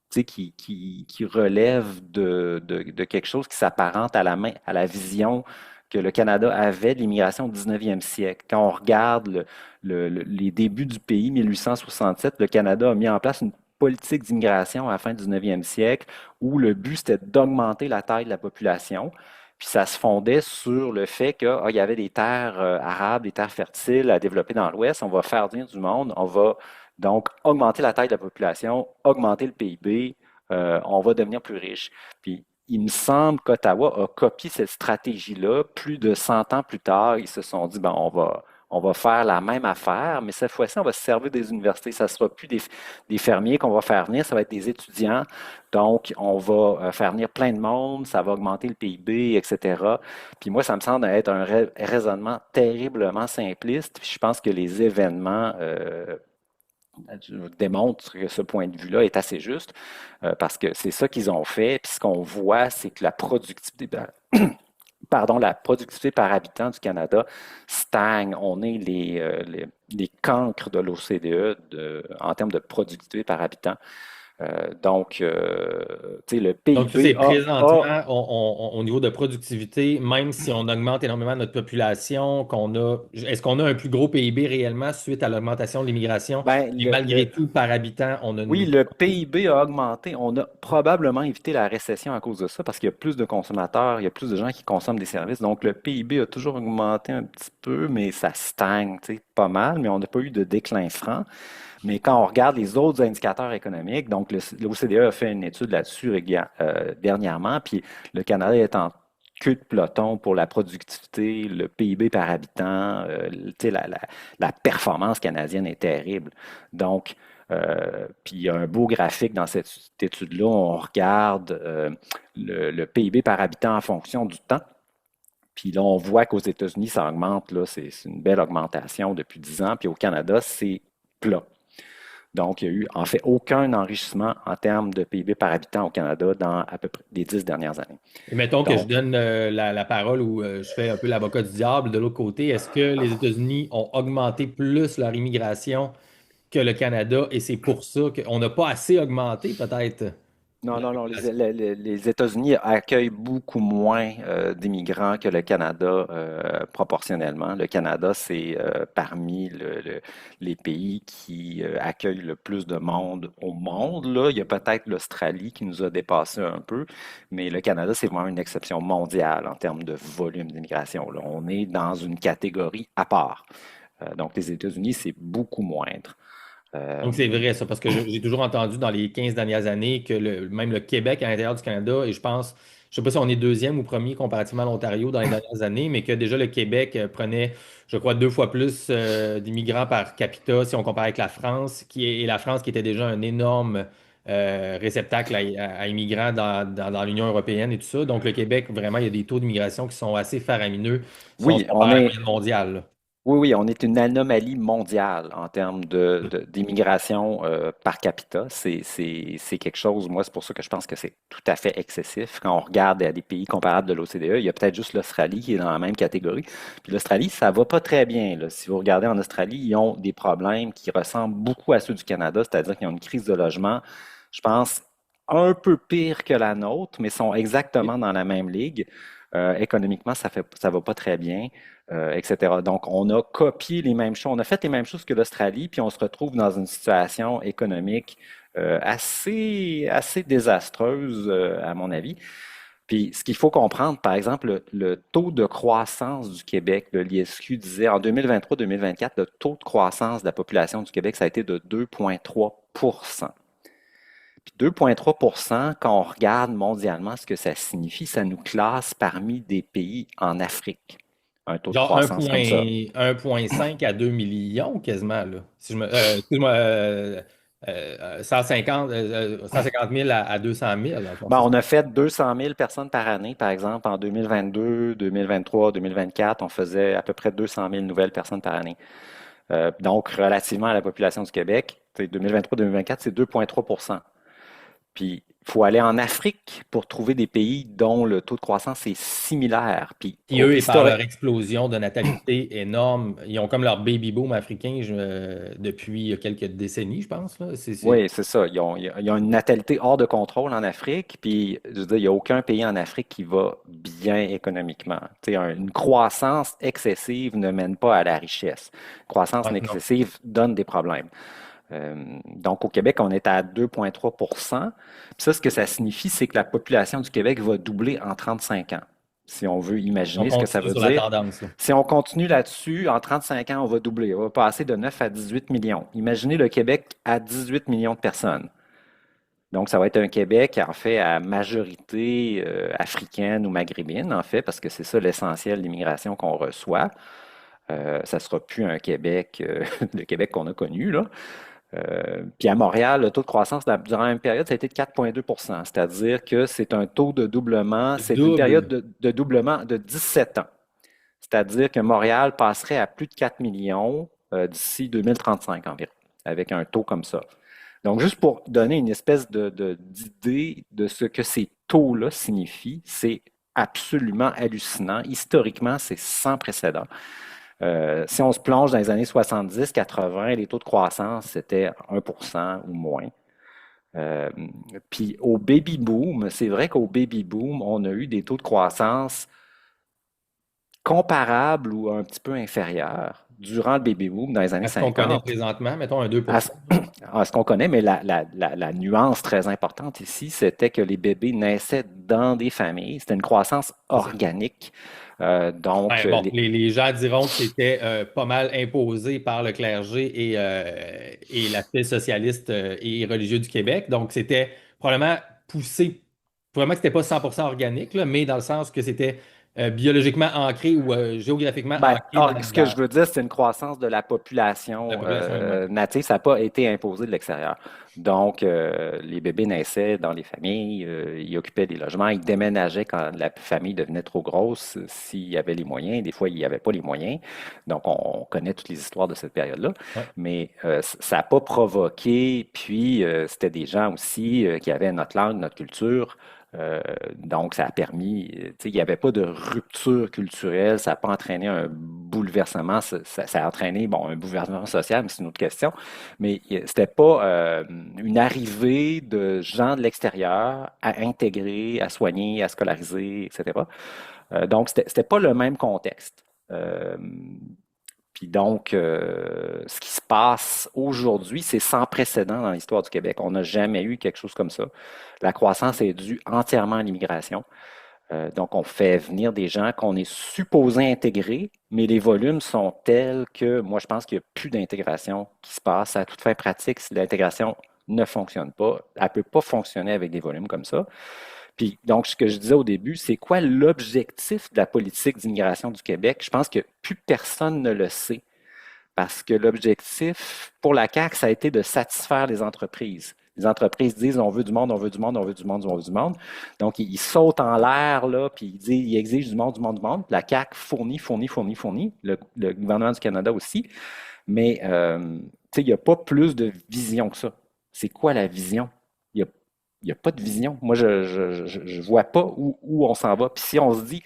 sais, qui relève de quelque chose qui s'apparente à la vision que le Canada avait de l'immigration au 19e siècle. Quand on regarde les débuts du pays, 1867, le Canada a mis en place une politique d'immigration à la fin du 19e siècle où le but c'était d'augmenter la taille de la population. Puis ça se fondait sur le fait qu'il y avait des terres arables, des terres fertiles à développer dans l'Ouest. On va faire venir du monde, on va donc augmenter la taille de la population, augmenter le PIB, on va devenir plus riche. Puis il me semble qu'Ottawa a copié cette stratégie-là. Plus de 100 ans plus tard, ils se sont dit, ben, on va faire la même affaire, mais cette fois-ci, on va se servir des universités. Ça ne sera plus des fermiers qu'on va faire venir, ça va être des étudiants. Donc, on va faire venir plein de monde, ça va augmenter le PIB, etc. Puis moi, ça me semble être un raisonnement terriblement simpliste. Puis je pense que les événements démontrent que ce point de vue-là est assez juste, parce que c'est ça qu'ils ont fait. Puis ce qu'on voit, c'est que la productivité, pardon, la productivité par habitant du Canada stagne. On est les cancres de l'OCDE en termes de productivité par habitant. Tu sais, le Donc, ça, c'est PIB présentement au niveau de productivité, même si on augmente énormément notre population, est-ce qu'on a un plus gros PIB réellement suite à l'augmentation de l'immigration? ben, Et malgré tout, par habitant, on a oui, une. le PIB a augmenté. On a probablement évité la récession à cause de ça parce qu'il y a plus de consommateurs, il y a plus de gens qui consomment des services. Donc, le PIB a toujours augmenté un petit peu, mais ça stagne, tu sais, pas mal, mais on n'a pas eu de déclin franc. Mais quand on regarde les autres indicateurs économiques, donc l'OCDE a fait une étude là-dessus dernièrement, puis le Canada est en queue de peloton pour la productivité, le PIB par habitant, tu sais, la performance canadienne est terrible. Donc, puis il y a un beau graphique dans cette étude-là, on regarde le PIB par habitant en fonction du temps. Puis là, on voit qu'aux États-Unis, ça augmente, là, c'est une belle augmentation depuis 10 ans, puis au Canada, c'est plat. Donc, il n'y a eu en fait aucun enrichissement en termes de PIB par habitant au Canada dans à peu près les 10 dernières années. Et mettons que je Donc, donne la parole ou je fais un peu l'avocat du diable de l'autre côté. Est-ce que les États-Unis ont augmenté plus leur immigration que le Canada et c'est pour ça qu'on n'a pas assez augmenté peut-être non, la non, non. population? Les États-Unis accueillent beaucoup moins d'immigrants que le Canada proportionnellement. Le Canada, c'est parmi les pays qui accueillent le plus de monde au monde. Là, il y a peut-être l'Australie qui nous a dépassé un peu, mais le Canada, c'est vraiment une exception mondiale en termes de volume d'immigration. Là, on est dans une catégorie à part. Donc, les États-Unis, c'est beaucoup moindre. Euh, Donc c'est vrai ça, parce que j'ai toujours entendu dans les 15 dernières années que même le Québec à l'intérieur du Canada, et je pense, je ne sais pas si on est deuxième ou premier comparativement à l'Ontario dans les dernières années, mais que déjà le Québec prenait, je crois, 2 fois plus d'immigrants par capita si on compare avec la France, et la France qui était déjà un énorme réceptacle à immigrants dans l'Union européenne et tout ça. Donc le Québec, vraiment, il y a des taux d'immigration qui sont assez faramineux si on se oui, compare à la moyenne mondiale, là. oui, oui, on est une anomalie mondiale en termes d'immigration par capita. C'est quelque chose, moi, c'est pour ça que je pense que c'est tout à fait excessif. Quand on regarde à des pays comparables de l'OCDE, il y a peut-être juste l'Australie qui est dans la même catégorie. Puis l'Australie, ça va pas très bien, là. Si vous regardez en Australie, ils ont des problèmes qui ressemblent beaucoup à ceux du Canada, c'est-à-dire qu'ils ont une crise de logement, je pense, un peu pire que la nôtre, mais sont exactement dans la même ligue. Économiquement, ça va pas très bien, etc. Donc, on a copié les mêmes choses, on a fait les mêmes choses que l'Australie, puis on se retrouve dans une situation économique assez désastreuse, à mon avis. Puis, ce qu'il faut comprendre, par exemple, le taux de croissance du Québec, l'ISQ disait en 2023-2024, le taux de croissance de la population du Québec, ça a été de 2,3%. Puis 2,3%, quand on regarde mondialement ce que ça signifie, ça nous classe parmi des pays en Afrique. Un taux de Genre croissance comme ça. 1,5 à 2 millions quasiment, là. Si excuse-moi, 150 000 à 200 000, dans le fond, Bon, c'est ça. on a fait 200 000 personnes par année, par exemple, en 2022, 2023, 2024, on faisait à peu près 200 000 nouvelles personnes par année. Donc, relativement à la population du Québec, 2023-2024, c'est 2,3%. Puis, il faut aller en Afrique pour trouver des pays dont le taux de croissance est similaire. Puis, Puis eux, et par historique. leur explosion de natalité énorme, ils ont comme leur baby boom africain depuis quelques décennies, je pense, là. Oui, c'est ça. Ils ont une natalité hors de contrôle en Afrique, puis je veux dire, il n'y a aucun pays en Afrique qui va bien économiquement. Tu sais, une croissance excessive ne mène pas à la richesse. Croissance Ouais, non. excessive donne des problèmes. Donc, au Québec, on est à 2,3%. Puis ça, ce que ça signifie, c'est que la population du Québec va doubler en 35 ans. Si on veut On imaginer ce que ça continue veut sur la dire. tendance, là. Si on continue là-dessus, en 35 ans, on va doubler. On va passer de 9 à 18 millions. Imaginez le Québec à 18 millions de personnes. Donc, ça va être un Québec, en fait, à majorité africaine ou maghrébine, en fait, parce que c'est ça l'essentiel de l'immigration qu'on reçoit. Ça ne sera plus un Québec, le Québec qu'on a connu, là. Puis à Montréal, le taux de croissance durant la même période, ça a été de 4,2%. C'est-à-dire que c'est un taux de doublement, Le c'est une période double. de doublement de 17 ans. C'est-à-dire que Montréal passerait à plus de 4 millions d'ici 2035 environ, avec un taux comme ça. Donc, juste pour donner une espèce d'idée de ce que ces taux-là signifient, c'est absolument hallucinant. Historiquement, c'est sans précédent. Si on se plonge dans les années 70-80, les taux de croissance, c'était 1% ou moins. Euh, Puis au baby boom, c'est vrai qu'au baby boom, on a eu des taux de croissance comparables ou un petit peu inférieurs durant le baby boom dans les années À ce qu'on connaît 50 présentement, mettons un 2 à ce, à ce qu'on connaît, mais la nuance très importante ici, c'était que les bébés naissaient dans des familles. C'était une croissance C'est ça. organique. Donc, Ouais, bon, les gens diront que c'était pas mal imposé par le clergé et l'aspect socialiste et religieux du Québec. Donc, c'était probablement poussé, probablement que c'était pas 100% organique, là, mais dans le sens que c'était biologiquement ancré ou géographiquement Ben, ancré dans, ce que je dans veux dire, c'est une croissance de la la population population elle-même. native. Ça n'a pas été imposé de l'extérieur. Donc, les bébés naissaient dans les familles, ils occupaient des logements, ils déménageaient quand la famille devenait trop grosse, s'il y avait les moyens. Des fois, il n'y avait pas les moyens. Donc, on connaît toutes les histoires de cette période-là. Ouais. Mais ça n'a pas provoqué. Puis, c'était des gens aussi qui avaient notre langue, notre culture. Donc, ça a permis, tu sais, il n'y avait pas de rupture culturelle, ça n'a pas entraîné un bouleversement, ça a entraîné, bon, un bouleversement social, mais c'est une autre question, mais c'était pas une arrivée de gens de l'extérieur à intégrer, à soigner, à scolariser, etc. Donc, c'était pas le même contexte. Puis donc, ce qui se passe aujourd'hui, c'est sans précédent dans l'histoire du Québec. On n'a jamais eu quelque chose comme ça. La croissance est due entièrement à l'immigration. Donc, on fait venir des gens qu'on est supposé intégrer, mais les volumes sont tels que moi, je pense qu'il n'y a plus d'intégration qui se passe. À toute fin pratique, si l'intégration ne fonctionne pas, elle ne peut pas fonctionner avec des volumes comme ça. Puis, donc, ce que je disais au début, c'est quoi l'objectif de la politique d'immigration du Québec? Je pense que plus personne ne le sait parce que l'objectif pour la CAQ, ça a été de satisfaire les entreprises. Les entreprises disent on veut du monde, on veut du monde, on veut du monde, on veut du monde. Donc, ils sautent en l'air, là, puis ils exigent du monde, du monde, du monde. La CAQ fournit, fournit, fournit, fournit. Le gouvernement du Canada aussi. Mais, tu sais, il n'y a pas plus de vision que ça. C'est quoi la vision? Il n'y a pas de vision. Moi, je vois pas où on s'en va. Puis si on se dit,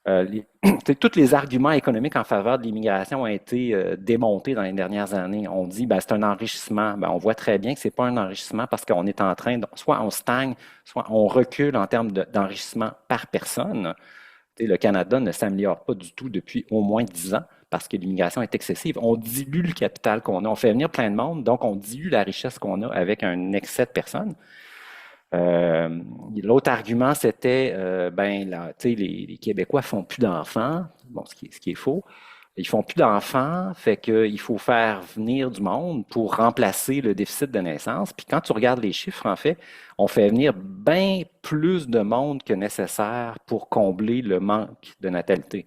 tous les arguments économiques en faveur de l'immigration ont été démontés dans les dernières années. On dit ben, c'est un enrichissement. Ben, on voit très bien que c'est pas un enrichissement parce qu'on est en train, soit on stagne, soit on recule en termes d'enrichissement par personne. Le Canada ne s'améliore pas du tout depuis au moins 10 ans parce que l'immigration est excessive. On dilue le capital qu'on a. On fait venir plein de monde, donc on dilue la richesse qu'on a avec un excès de personnes. Euh, L'autre argument, c'était, ben, là, les Québécois font plus d'enfants. Bon, ce qui est faux. Ils font plus d'enfants, fait qu'il faut faire venir du monde pour remplacer le déficit de naissance. Puis quand tu regardes les chiffres, en fait, on fait venir bien plus de monde que nécessaire pour combler le manque de natalité.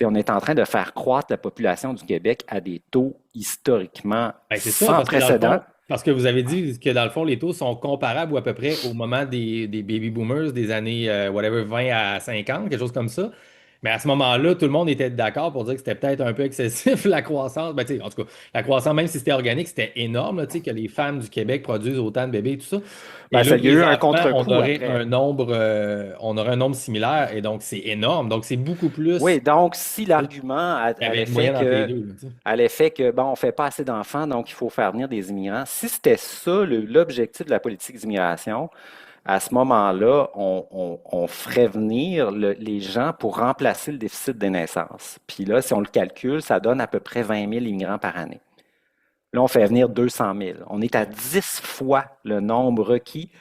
On est en train de faire croître la population du Québec à des taux historiquement Ben, c'est ça, sans parce que dans le précédent. fond, parce que vous avez dit que dans le fond, les taux sont comparables ou à peu près au moment des baby boomers des années whatever 20 à 50, quelque chose comme ça. Mais à ce moment-là, tout le monde était d'accord pour dire que c'était peut-être un peu excessif la croissance. Ben, tu sais, en tout cas, la croissance, même si c'était organique, c'était énorme, là, tu sais, que les femmes du Québec produisent autant de bébés et tout ça. Et Ben, là, ça, il y a eu un présentement, contre-coup après. on aurait un nombre similaire et donc c'est énorme. Donc c'est beaucoup plus Oui, donc si qu'il l'argument y avait une moyenne entre les deux, là, tu sais. à l'effet que bon, on fait pas assez d'enfants, donc il faut faire venir des immigrants. Si c'était ça l'objectif de la politique d'immigration, à ce moment-là, on ferait venir les gens pour remplacer le déficit des naissances. Puis là, si on le calcule, ça donne à peu près 20 000 immigrants par année. Là, on fait venir 200 000. On est à 10 fois le nombre requis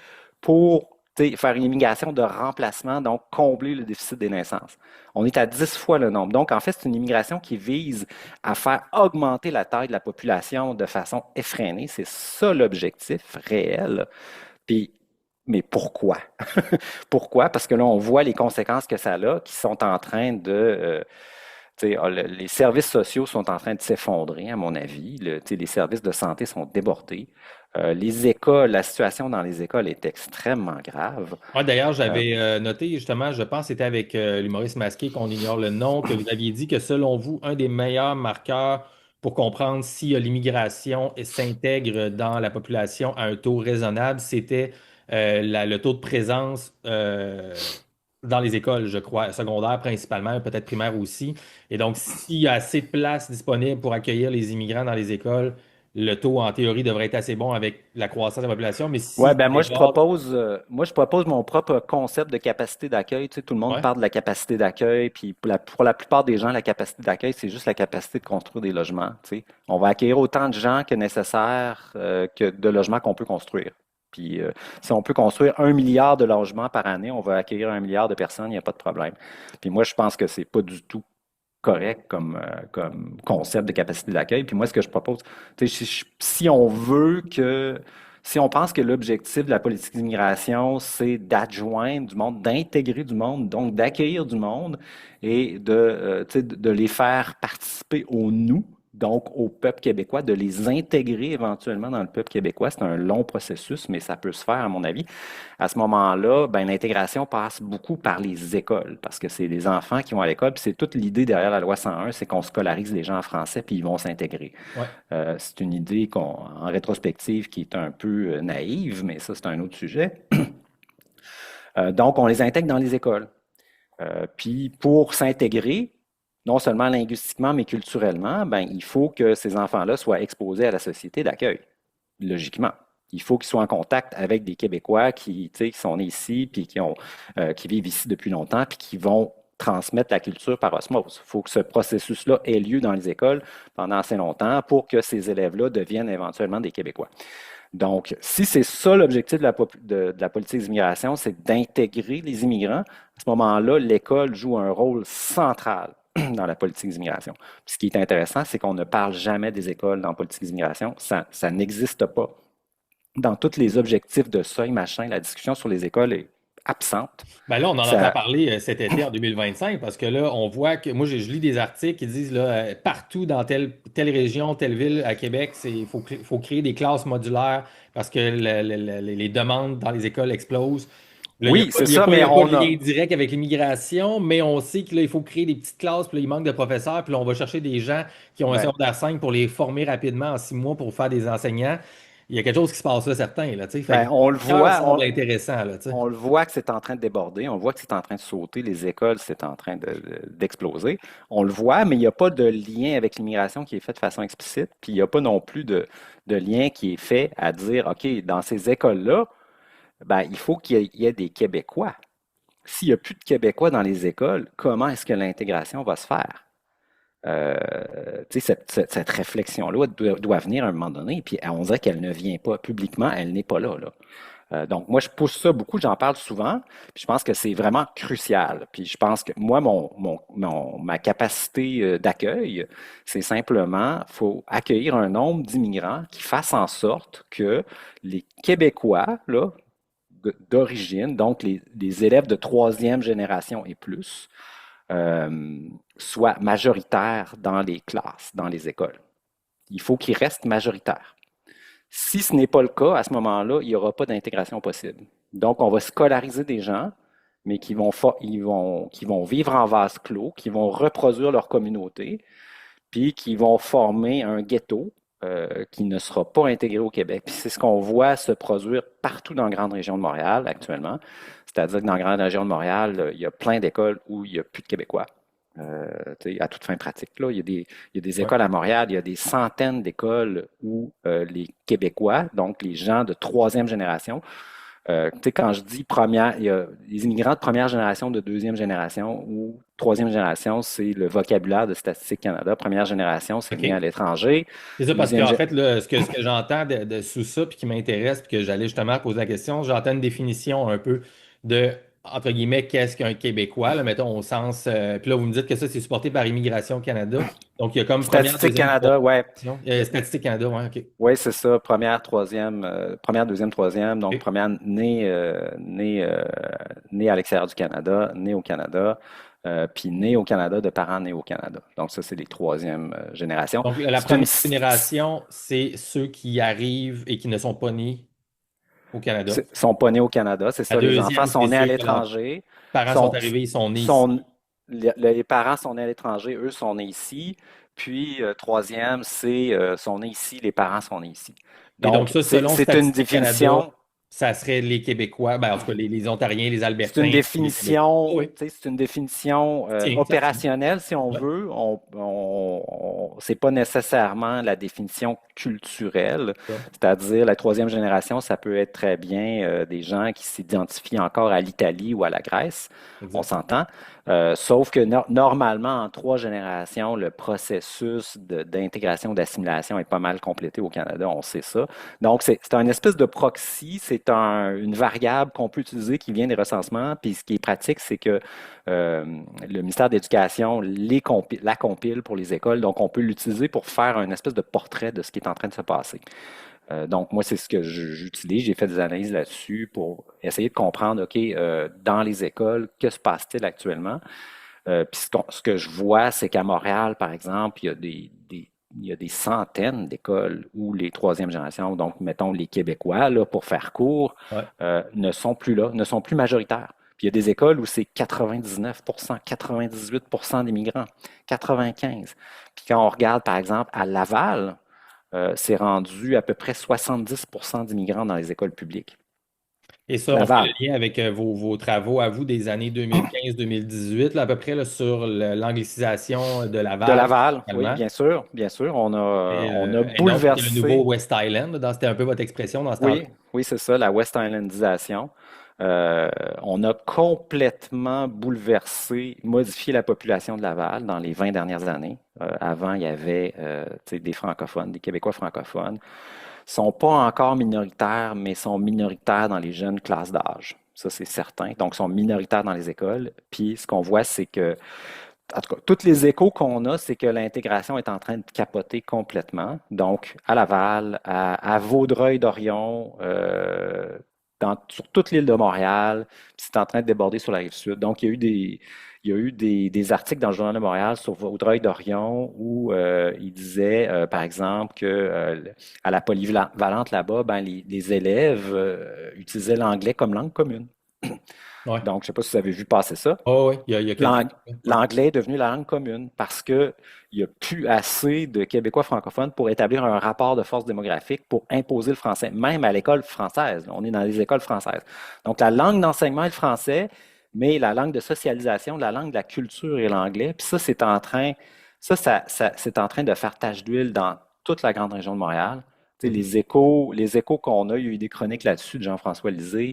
pour faire une immigration de remplacement, donc combler le déficit des naissances. On est à 10 fois le nombre. Donc, en fait, c'est une immigration qui vise à faire augmenter la taille de la population de façon effrénée. C'est ça l'objectif réel. Puis, mais pourquoi? Pourquoi? Parce que là, on voit les conséquences que ça a, qui sont en train de les services sociaux sont en train de s'effondrer, à mon avis. Les services de santé sont débordés. Les écoles, la situation dans les écoles est extrêmement grave. Ouais, d'ailleurs, Euh, j'avais noté justement, je pense que c'était avec l'humoriste masqué qu'on ignore le nom, que vous aviez dit que selon vous, un des meilleurs marqueurs pour comprendre si l'immigration s'intègre dans la population à un taux raisonnable, c'était le taux de présence dans les écoles, je crois, secondaires principalement, peut-être primaires aussi. Et donc, s'il y a assez de places disponibles pour accueillir les immigrants dans les écoles, le taux, en théorie, devrait être assez bon avec la croissance de la population. Mais ouais, si ça ben déborde, moi je propose mon propre concept de capacité d'accueil. Tu sais, tout le monde ouais. parle de la capacité d'accueil, puis pour la plupart des gens, la capacité d'accueil, c'est juste la capacité de construire des logements. Tu sais. On va accueillir autant de gens que nécessaire que de logements qu'on peut construire. Puis si on peut construire 1 milliard de logements par année, on va accueillir 1 milliard de personnes, il n'y a pas de problème. Puis moi, je pense que c'est pas du tout correct comme concept de capacité d'accueil. Puis moi, ce que je propose, tu sais, si on veut que Si on pense que l'objectif de la politique d'immigration, c'est d'adjoindre du monde, d'intégrer du monde, donc d'accueillir du monde et tu sais, de les faire participer au nous, donc au peuple québécois, de les intégrer éventuellement dans le peuple québécois. C'est un long processus, mais ça peut se faire, à mon avis. À ce moment-là, ben, l'intégration passe beaucoup par les écoles, parce que c'est les enfants qui vont à l'école, puis c'est toute l'idée derrière la loi 101, c'est qu'on scolarise les gens en français, puis ils vont s'intégrer. Ouais. C'est une idée en rétrospective qui est un peu naïve, mais ça, c'est un autre sujet. Donc, on les intègre dans les écoles. Puis, pour s'intégrer, non seulement linguistiquement, mais culturellement, ben, il faut que ces enfants-là soient exposés à la société d'accueil, logiquement. Il faut qu'ils soient en contact avec des Québécois qui sont nés ici, puis qui vivent ici depuis longtemps, puis qui vont transmettre la culture par osmose. Il faut que ce processus-là ait lieu dans les écoles pendant assez longtemps pour que ces élèves-là deviennent éventuellement des Québécois. Donc, si c'est ça l'objectif de la politique d'immigration, c'est d'intégrer les immigrants, à ce moment-là, l'école joue un rôle central dans la politique d'immigration. Ce qui est intéressant, c'est qu'on ne parle jamais des écoles dans la politique d'immigration. Ça n'existe pas. Dans tous les objectifs de seuil, machin, la discussion sur les écoles est absente. Ben là, on en entend Ça, parler cet été en 2025 parce que là, on voit que moi, je lis des articles qui disent là, partout dans telle région, telle ville à Québec, faut créer des classes modulaires parce que les demandes dans les écoles explosent. Là, oui, c'est il y a ça, pas, il y mais a pas on de lien a. direct avec l'immigration, mais on sait que là, il faut créer des petites classes, puis là, il manque de professeurs, puis là, on va chercher des gens qui ont un Ben, secondaire 5 pour les former rapidement en 6 mois pour faire des enseignants. Il y a quelque chose qui se passe là, certain, là, tu sais. Fait que ben, on le le cœur voit, semble intéressant, là, tu sais. on le voit que c'est en train de déborder, on voit que c'est en train de sauter, les écoles, c'est en train d'exploser. On le voit, mais il n'y a pas de lien avec l'immigration qui est fait de façon explicite, puis il n'y a pas non plus de lien qui est fait à dire, OK, dans ces écoles-là, ben, il faut qu'il y ait des Québécois. S'il n'y a plus de Québécois dans les écoles, comment est-ce que l'intégration va se faire? Euh, tu sais, cette réflexion-là doit venir à un moment donné, puis on dirait qu'elle ne vient pas publiquement, elle n'est pas là. Donc, moi, je pousse ça beaucoup, j'en parle souvent, puis je pense que c'est vraiment crucial. Puis je pense que moi, ma capacité d'accueil, c'est simplement, faut accueillir un nombre d'immigrants qui fassent en sorte que les Québécois, là, d'origine, donc les élèves de troisième génération et plus, euh, soient majoritaires dans les classes, dans les écoles. Il faut qu'ils restent majoritaires. Si ce n'est pas le cas, à ce moment-là, il n'y aura pas d'intégration possible. Donc, on va scolariser des gens, mais qui vont vivre en vase clos, qui vont reproduire leur communauté, puis qui vont former un ghetto qui ne sera pas intégré au Québec. Puis c'est ce qu'on voit se produire partout dans la grande région de Montréal actuellement. C'est-à-dire que dans la grande région de Montréal, il y a plein d'écoles où il n'y a plus de Québécois. À toute fin pratique. Là, il y a des Ouais. écoles à Montréal, il y a des centaines d'écoles où les Québécois, donc les gens de troisième génération, quand je dis première, il y a les immigrants de première génération, de deuxième génération ou troisième génération, c'est le vocabulaire de Statistique Canada. Première génération, c'est né à OK. l'étranger. C'est ça, parce Deuxième, qu'en gé- fait, là, ce que j'entends sous ça, puis qui m'intéresse, puis que j'allais justement poser la question, j'entends une définition un peu de, entre guillemets, qu'est-ce qu'un Québécois, là, mettons au sens. Puis là, vous me dites que ça, c'est supporté par Immigration Canada. Donc, il y a comme première, Statistique deuxième, Canada, troisième ouais. génération. Statistique Canada, ouais, OK. Oui, c'est ça. Première, troisième, première, deuxième, troisième. Donc, OK. première née à l'extérieur du Canada, née au Canada, puis née au Canada de parents nés au Canada. Donc, ça, c'est les troisième générations. Donc, la C'est une, première génération, c'est ceux qui arrivent et qui ne sont pas nés au Canada. sont pas nés au Canada, c'est La ça. Les enfants deuxième, sont c'est nés à ceux que leurs l'étranger, parents sont sont, arrivés, ils sont nés ici. sont, les parents sont nés à l'étranger, eux sont nés ici. Puis, troisième, sont nés ici, les parents sont nés ici. Et donc, Donc, ça, selon c'est une Statistique Canada, définition. ça serait les Québécois, ben, en tout cas, les Ontariens, les C'est une Albertains, les Québécois. définition, Oui, tu sais, c'est une définition tiens, ça tient. opérationnelle, si on Ouais, veut. C'est pas nécessairement la définition culturelle, ça, c'est-à-dire la troisième génération, ça peut être très bien des gens qui s'identifient encore à l'Italie ou à la Grèce, on exact. s'entend. Sauf que normalement, en trois générations, le processus d'intégration, d'assimilation est pas mal complété au Canada, on sait ça. Donc, c'est un espèce de proxy, une variable qu'on peut utiliser qui vient des recensements. Puis ce qui est pratique, c'est que le ministère de l'Éducation la compile pour les écoles. Donc, on peut l'utiliser pour faire un espèce de portrait de ce qui est en train de se passer. Donc, moi, c'est ce que j'utilise. J'ai fait des analyses là-dessus pour essayer de comprendre, OK, dans les écoles, que se passe-t-il actuellement? Puis ce que je vois, c'est qu'à Montréal, par exemple, il y a des centaines d'écoles où les troisième générations, donc mettons les Québécois, là, pour faire court, Ouais. ne sont plus là, ne sont plus majoritaires. Puis il y a des écoles où c'est 99%, 98% d'immigrants, 95%. Puis quand on regarde, par exemple, à Laval, c'est rendu à peu près 70% d'immigrants dans les écoles publiques. Et ça, on fait Laval. le lien avec vos travaux à vous des années 2015-2018, là, à peu près là, sur l'anglicisation de De Laval, Laval, oui, également. bien sûr, on a Et donc, c'était le nouveau bouleversé. West Island, là, c'était un peu votre expression dans ce temps-là. Oui, oui, c'est ça, la West Islandisation. Euh, on a complètement bouleversé, modifié la population de Laval dans les 20 dernières années. Avant, il y avait tu sais, des francophones, des Québécois francophones. Ils sont pas encore minoritaires, mais sont minoritaires dans les jeunes classes d'âge. Ça, c'est certain. Donc, ils sont minoritaires dans les écoles. Puis, ce qu'on voit, c'est que en tout cas, tous les échos qu'on a, c'est que l'intégration est en train de capoter complètement. Donc, à Laval, à Vaudreuil-Dorion, sur toute l'île de Montréal, puis c'est en train de déborder sur la rive sud. Donc, il y a eu des articles dans le Journal de Montréal sur Vaudreuil-Dorion où il disait, par exemple, que à la polyvalente là-bas, ben, les élèves utilisaient l'anglais comme langue commune. Ouais. Donc, je ne sais pas si vous avez vu passer ça. Oh, oui, il y a quelques. Ouais. L'anglais est devenu la langue commune parce que il n'y a plus assez de Québécois francophones pour établir un rapport de force démographique pour imposer le français, même à l'école française. On est dans les écoles françaises. Donc, la langue d'enseignement est le français, mais la langue de socialisation, la langue de la culture est l'anglais. Puis ça, c'est en train de faire tache d'huile dans toute la grande région de Montréal. Tu sais, Mhm. les échos qu'on a, il y a eu des chroniques là-dessus de Jean-François Lisée.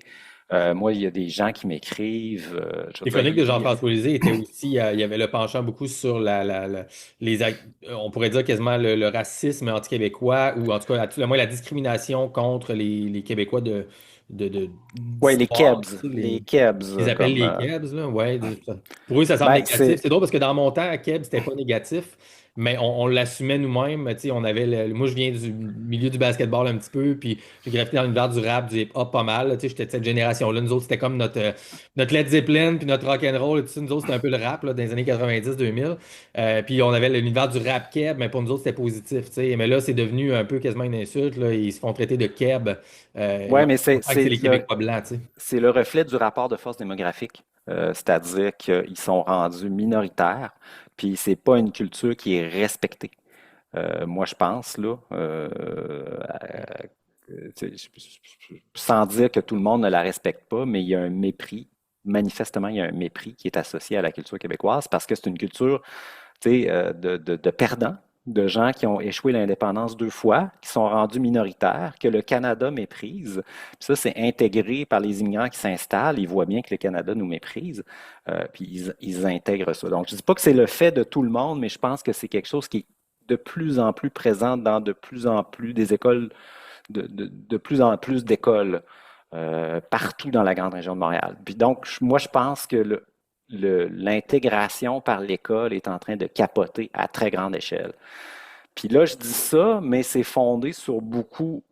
Moi, il y a des gens qui m'écrivent. Je veux Les dire, chroniques de Jean-François Lisée étaient aussi, il y avait le penchant beaucoup sur on pourrait dire quasiment le racisme anti-québécois, ou en tout cas, à tout le moins la discrimination contre les Québécois ouais, les d'histoire, Kebs, tu sais, les Kebs, ils appellent comme. les Kebs, là, ouais. Pour eux, ça semble Ben, négatif. c'est. C'est drôle parce que dans mon temps, à Kebs, c'était pas négatif, mais on l'assumait nous-mêmes. Tu sais, on avait moi, je viens du milieu du basketball un petit peu, puis j'ai graffité dans l'univers du rap, du hip-hop pas mal. Tu sais, j'étais de cette génération-là. Nous autres, c'était comme notre Led Zeppelin, puis notre rock and roll. Tu sais, nous autres, c'était un peu le rap là, dans les années 90-2000. Puis on avait l'univers du rap Keb, mais pour nous autres, c'était positif. Tu sais. Mais là, c'est devenu un peu quasiment une insulte. Là. Ils se font traiter de Keb. Ouais, mais On croit que c'est les Québécois blancs. Tu sais. c'est le reflet du rapport de force démographique. C'est-à-dire qu'ils sont rendus minoritaires, puis c'est pas une culture qui est respectée. Moi, je pense, là, tu sais, sans dire que tout le monde ne la respecte pas, mais il y a un mépris. Manifestement, il y a un mépris qui est associé à la culture québécoise parce que c'est une culture, tu sais, de perdants, de gens qui ont échoué l'indépendance deux fois, qui sont rendus minoritaires, que le Canada méprise. Puis ça, c'est intégré par les immigrants qui s'installent. Ils voient bien que le Canada nous méprise, puis ils intègrent ça. Donc, je ne dis pas que c'est le fait de tout le monde, mais je pense que c'est quelque chose qui est de plus en plus présent dans de plus en plus des écoles, de plus en plus d'écoles partout dans la grande région de Montréal. Puis donc, moi, je pense que l'intégration par l'école est en train de capoter à très grande échelle. Puis là, je dis ça, mais c'est fondé sur beaucoup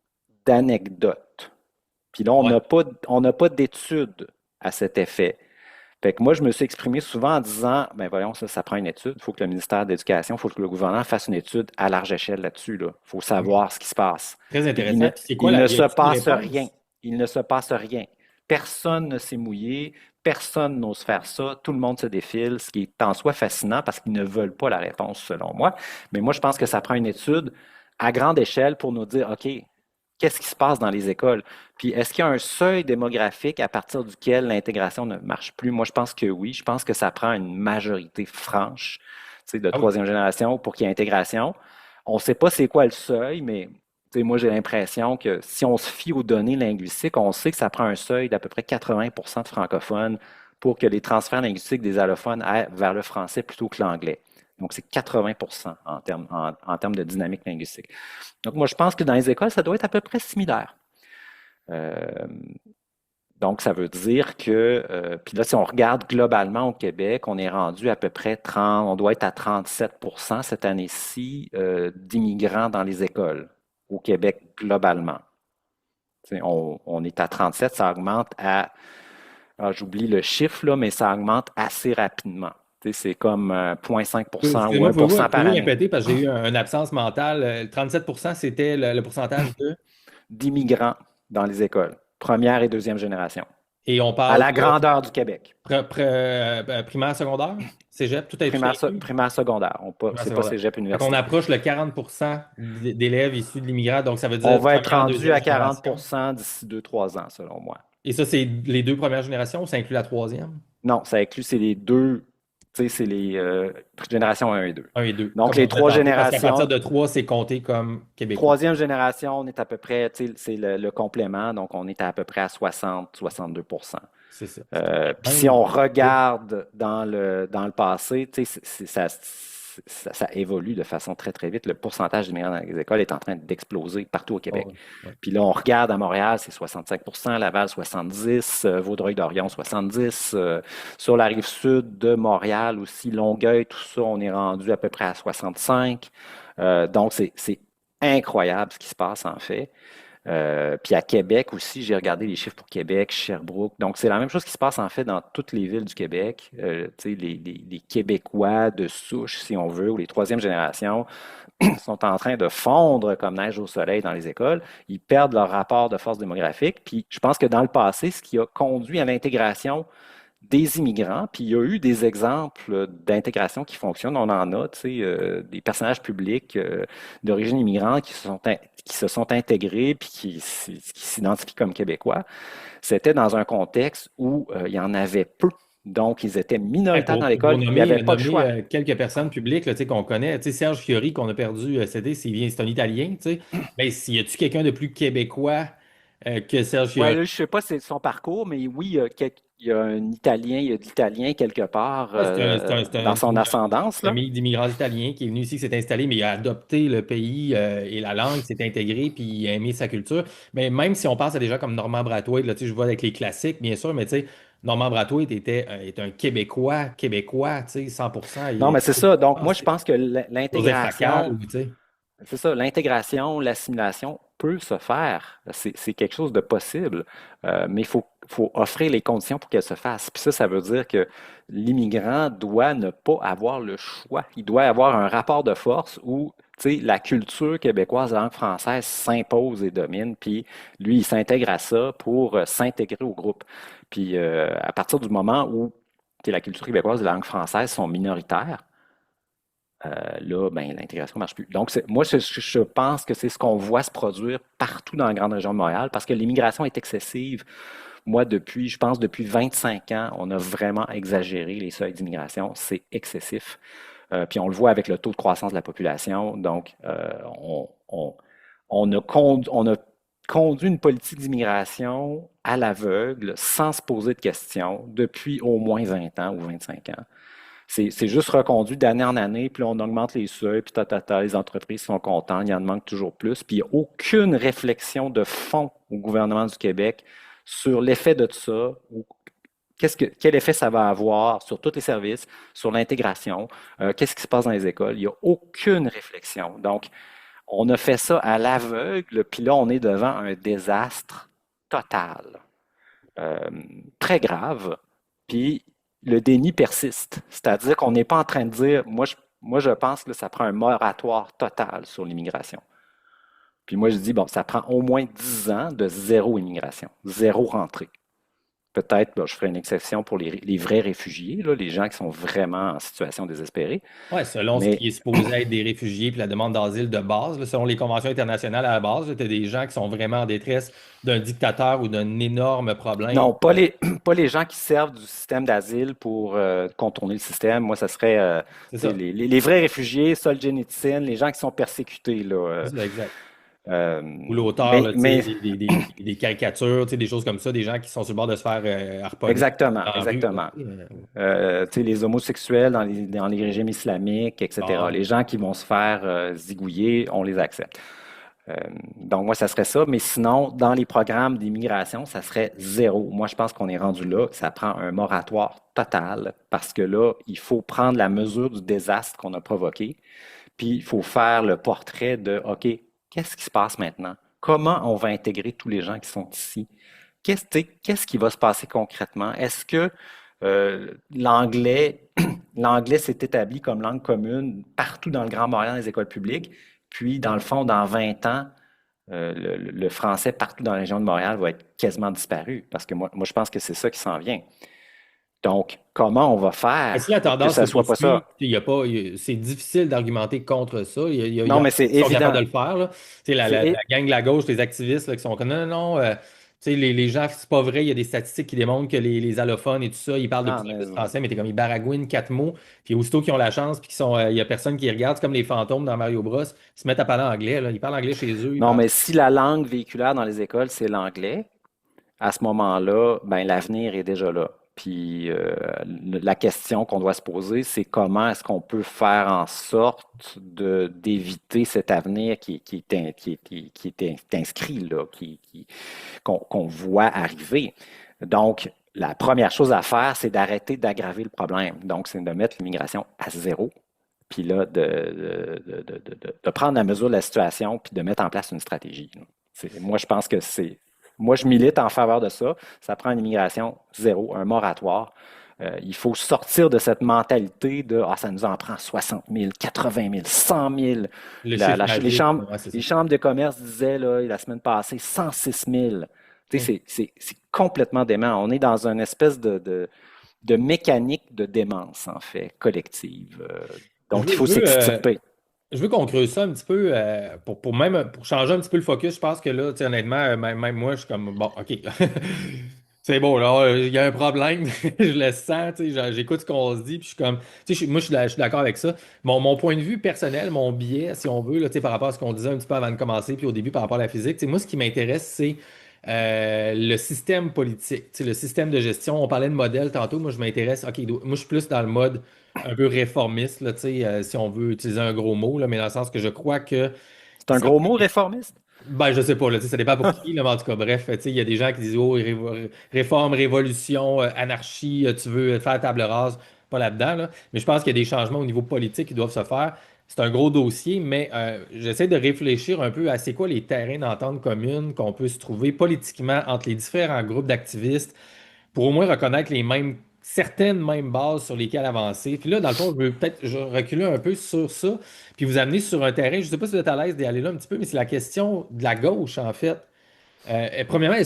d'anecdotes. Puis là, Ouais. on n'a pas d'études à cet effet. Fait que moi, je me suis exprimé souvent en disant, ben voyons, ça prend une étude. Il faut que le ministère de l'Éducation, il faut que le gouvernement fasse une étude à large échelle là-dessus. Il faut savoir ce qui se passe. Très Puis intéressant. Puis c'est quoi il ne y se a-t-il une passe rien. réponse? Il ne se passe rien. Personne ne s'est mouillé, personne n'ose faire ça, tout le monde se défile, ce qui est en soi fascinant parce qu'ils ne veulent pas la réponse, selon moi. Mais moi, je pense que ça prend une étude à grande échelle pour nous dire, OK, qu'est-ce qui se passe dans les écoles? Puis est-ce qu'il y a un seuil démographique à partir duquel l'intégration ne marche plus? Moi, je pense que oui. Je pense que ça prend une majorité franche, tu sais, de Ah oui. troisième génération pour qu'il y ait intégration. On ne sait pas c'est quoi le seuil, mais tu sais, moi, j'ai l'impression que si on se fie aux données linguistiques, on sait que ça prend un seuil d'à peu près 80% de francophones pour que les transferts linguistiques des allophones aillent vers le français plutôt que l'anglais. Donc, c'est 80% en termes de dynamique linguistique. Donc, moi, je pense que dans les écoles, ça doit être à peu près similaire. Euh, donc, ça veut dire que, puis là, si on regarde globalement au Québec, on est rendu à peu près 30, on doit être à 37% cette année-ci d'immigrants dans les écoles. au Québec globalement. On est à 37, ça augmente à, j'oublie le chiffre, là, mais ça augmente assez rapidement. C'est comme 0,5% ou Excusez-moi, 1% par pouvez-vous année répéter parce que j'ai eu une absence mentale. 37%, c'était le pourcentage de. d'immigrants dans les écoles, première et deuxième génération, Et on à parle la de grandeur du Québec. primaire, secondaire, cégep, tout Primaire, inclus. primaire secondaire. Primaire, C'est pas secondaire. cégep Fait qu'on université. approche le 40% d'élèves issus de l'immigrants, donc ça veut On dire va être première, rendu deuxième à génération. 40% d'ici 2, 3 ans, selon moi. Et ça, c'est les deux premières générations ou ça inclut la troisième? Non, ça inclut, c'est les deux, tu sais, c'est les générations 1 et 2. Un et deux, Donc, comme on les disait trois tantôt, parce qu'à partir générations, de trois, c'est compté comme québécois. troisième génération, on est à peu près, tu sais, c'est le complément, donc on est à peu près à 60-62%. C'est ça. C'est Puis quand si même on good. regarde dans le passé, tu sais, ça évolue de façon très, très vite. Le pourcentage d'immigrants dans les écoles est en train d'exploser partout au Oh, Québec. ouais, ouais. Puis là, on regarde à Montréal, c'est 65%, Laval 70, Vaudreuil-Dorion 70, sur la rive sud de Montréal aussi, Longueuil, tout ça, on est rendu à peu près à 65. Donc, c'est incroyable ce qui se passe en fait. Puis à Québec aussi, j'ai regardé les chiffres pour Québec, Sherbrooke. Donc, c'est la même chose qui se passe en fait dans toutes les villes du Québec. Tu sais, les Québécois de souche, si on veut, ou les troisième génération, sont en train de fondre comme neige au soleil dans les écoles. Ils perdent leur rapport de force démographique. Puis je pense que dans le passé, ce qui a conduit à l'intégration des immigrants, puis il y a eu des exemples d'intégration qui fonctionnent. On en a, tu sais, des personnages publics d'origine immigrante qui se sont intégrés puis qui s'identifient comme Québécois. C'était dans un contexte où il y en avait peu. Donc, ils étaient Ouais, minoritaires dans pour l'école. Il n'y avait nommer, pas de choix. quelques personnes publiques là, tu sais, qu'on connaît, tu sais, Serge Fiori qu'on a perdu CD, c'est un Italien, tu sais. Ben, y a-tu quelqu'un de plus québécois que Serge Ouais, Fiori? là, je sais pas c'est son parcours, mais oui, il y a un Italien, il y a de l'Italien quelque part Ouais, dans son une ascendance, là. famille d'immigrants italiens qui est venu ici, qui s'est installé, mais il a adopté le pays et la langue, s'est intégré, puis il a aimé sa culture. Mais même si on pense à des gens comme Normand Brathwaite, là, tu sais, je vois avec les classiques, bien sûr, mais tu sais, Normand Brathwaite est un Québécois, Québécois, tu sais, 100%. Non, mais c'est ça. Donc, moi, je C'est pense que Joseph Facal, l'intégration, tu sais. c'est ça, l'intégration, l'assimilation peut se faire. C'est quelque chose de possible, mais faut offrir les conditions pour qu'elle se fasse. Puis ça veut dire que l'immigrant doit ne pas avoir le choix. Il doit avoir un rapport de force où, tu sais, la culture québécoise, la langue française s'impose et domine, puis lui, il s'intègre à ça pour s'intégrer au groupe. Puis à partir du moment où, tu sais, la culture québécoise et la langue française sont minoritaires, là, ben, l'intégration ne marche plus. Donc, moi, je pense que c'est ce qu'on voit se produire partout dans la grande région de Montréal parce que l'immigration est excessive. Moi, je pense, depuis 25 ans, on a vraiment exagéré les seuils d'immigration. C'est excessif. Puis on le voit avec le taux de croissance de la population. Donc, on a conduit une politique d'immigration à l'aveugle, sans se poser de questions, depuis au moins 20 ans ou 25 ans. C'est juste reconduit d'année en année, puis là, on augmente les seuils, puis les entreprises sont contentes, il y en manque toujours plus, puis il n'y a aucune réflexion de fond au gouvernement du Québec sur l'effet de tout ça, ou quel effet ça va avoir sur tous les services, sur l'intégration, qu'est-ce qui se passe dans les écoles. Il n'y a aucune réflexion. Donc, on a fait ça à l'aveugle, puis là, on est devant un désastre total, euh, très grave. Puis le déni persiste. C'est-à-dire qu'on n'est pas en train de dire, moi, je pense que ça prend un moratoire total sur l'immigration. Puis moi, je dis, bon, ça prend au moins 10 ans de zéro immigration, zéro rentrée. Peut-être, je ferai une exception pour les vrais réfugiés, là, les gens qui sont vraiment en situation désespérée. Ouais, selon ce Mais qui est supposé être des réfugiés puis la demande d'asile de base, là, selon les conventions internationales à la base, tu as des gens qui sont vraiment en détresse d'un dictateur ou d'un énorme problème. non, pas les gens qui servent du système d'asile pour contourner le système. Moi, ça serait C'est tu sais, ça. les vrais réfugiés, Solzhenitsyn, les gens qui sont persécutés. Là, C'est ça, exact. euh, Ou l'auteur, mais, là, tu sais, mais des caricatures, tu sais, des choses comme ça, des gens qui sont sur le bord de se faire harponner exactement, dans la rue, là, exactement. tu sais, Tu sais, les homosexuels dans les régimes islamiques, etc. bon. Les gens qui vont se faire zigouiller, on les accepte. Euh, donc, moi, ça serait ça. Mais sinon, dans les programmes d'immigration, ça serait zéro. Moi, je pense qu'on est rendu là. Ça prend un moratoire total parce que là, il faut prendre la mesure du désastre qu'on a provoqué. Puis, il faut faire le portrait de, OK, qu'est-ce qui se passe maintenant? Comment on va intégrer tous les gens qui sont ici? Qu'est-ce qui va se passer concrètement? Est-ce que l'anglais s'est établi comme langue commune partout dans le Grand Montréal, dans les écoles publiques, puis dans le fond, dans 20 ans, le français partout dans la région de Montréal va être quasiment disparu, parce que moi je pense que c'est ça qui s'en vient. Donc, comment on va Et si faire la pour que tendance ça se soit pas poursuit, ça? c'est difficile d'argumenter contre ça. Il y Non, en a mais c'est qui sont capables de évident. le faire, là. Tu sais, C'est la gang de la gauche, les activistes là, qui sont comme non, non, non. Tu sais, les gens, c'est pas vrai. Il y a des statistiques qui démontrent que les allophones et tout ça, ils parlent de ah, plus en mais plus français, mais t'es comme ils baragouinent quatre mots. Puis aussitôt qu'ils ont la chance, puis il y a personne qui les regarde, c'est comme les fantômes dans Mario Bros. Ils se mettent à parler anglais, là. Ils parlent anglais chez eux. non, mais si la langue véhiculaire dans les écoles, c'est l'anglais, à ce moment-là, ben, l'avenir est déjà là. Puis la question qu'on doit se poser, c'est comment est-ce qu'on peut faire en sorte d'éviter cet avenir qui est inscrit là, qu'on voit arriver. Donc, la première chose à faire, c'est d'arrêter d'aggraver le problème. Donc, c'est de mettre l'immigration à zéro, puis là, de prendre la mesure de la situation, puis de mettre en place une stratégie. Moi, je pense que moi, je milite en faveur de ça. Ça prend une immigration zéro, un moratoire. Il faut sortir de cette mentalité de ah, ça nous en prend 60 000, 80 000, 100 000. Le chiffre magique, ouais, c'est ça. Les chambres de commerce disaient là, la semaine passée 106 000. Tu Hum. sais, c'est complètement dément. On est dans une espèce de mécanique de démence, en fait, collective. Je Donc, il veux, faut je veux, euh, s'extirper. Je veux qu'on creuse ça un petit peu pour changer un petit peu le focus. Je pense que là, tu sais, honnêtement, même moi, je suis comme bon, OK. C'est bon, là, il y a un problème. Je le sens, tu sais, j'écoute ce qu'on se dit, puis je suis comme, tu sais, moi, je suis d'accord avec ça. Mon point de vue personnel, mon biais, si on veut, là, tu sais, par rapport à ce qu'on disait un petit peu avant de commencer, puis au début par rapport à la physique, tu sais, moi, ce qui m'intéresse, c'est le système politique, tu sais, le système de gestion. On parlait de modèle tantôt. Moi, je m'intéresse, OK, moi, je suis plus dans le mode un peu réformiste, là, tu sais, si on veut utiliser un gros mot, là, mais dans le sens que je crois que C'est un gros mot, réformiste? ben, je sais pas, là, tu sais, ça dépend pour qui, là, mais en tout cas, bref, tu sais, il y a des gens qui disent, oh, réforme, révolution, anarchie, tu veux faire table rase, pas là-dedans, là. Mais je pense qu'il y a des changements au niveau politique qui doivent se faire. C'est un gros dossier, mais j'essaie de réfléchir un peu à c'est quoi les terrains d'entente commune qu'on peut se trouver politiquement entre les différents groupes d'activistes pour au moins reconnaître certaines mêmes bases sur lesquelles avancer. Puis là, dans le fond, je reculer un peu sur ça, puis vous amener sur un terrain, je ne sais pas si vous êtes à l'aise d'y aller là un petit peu, mais c'est la question de la gauche, en fait. Premièrement,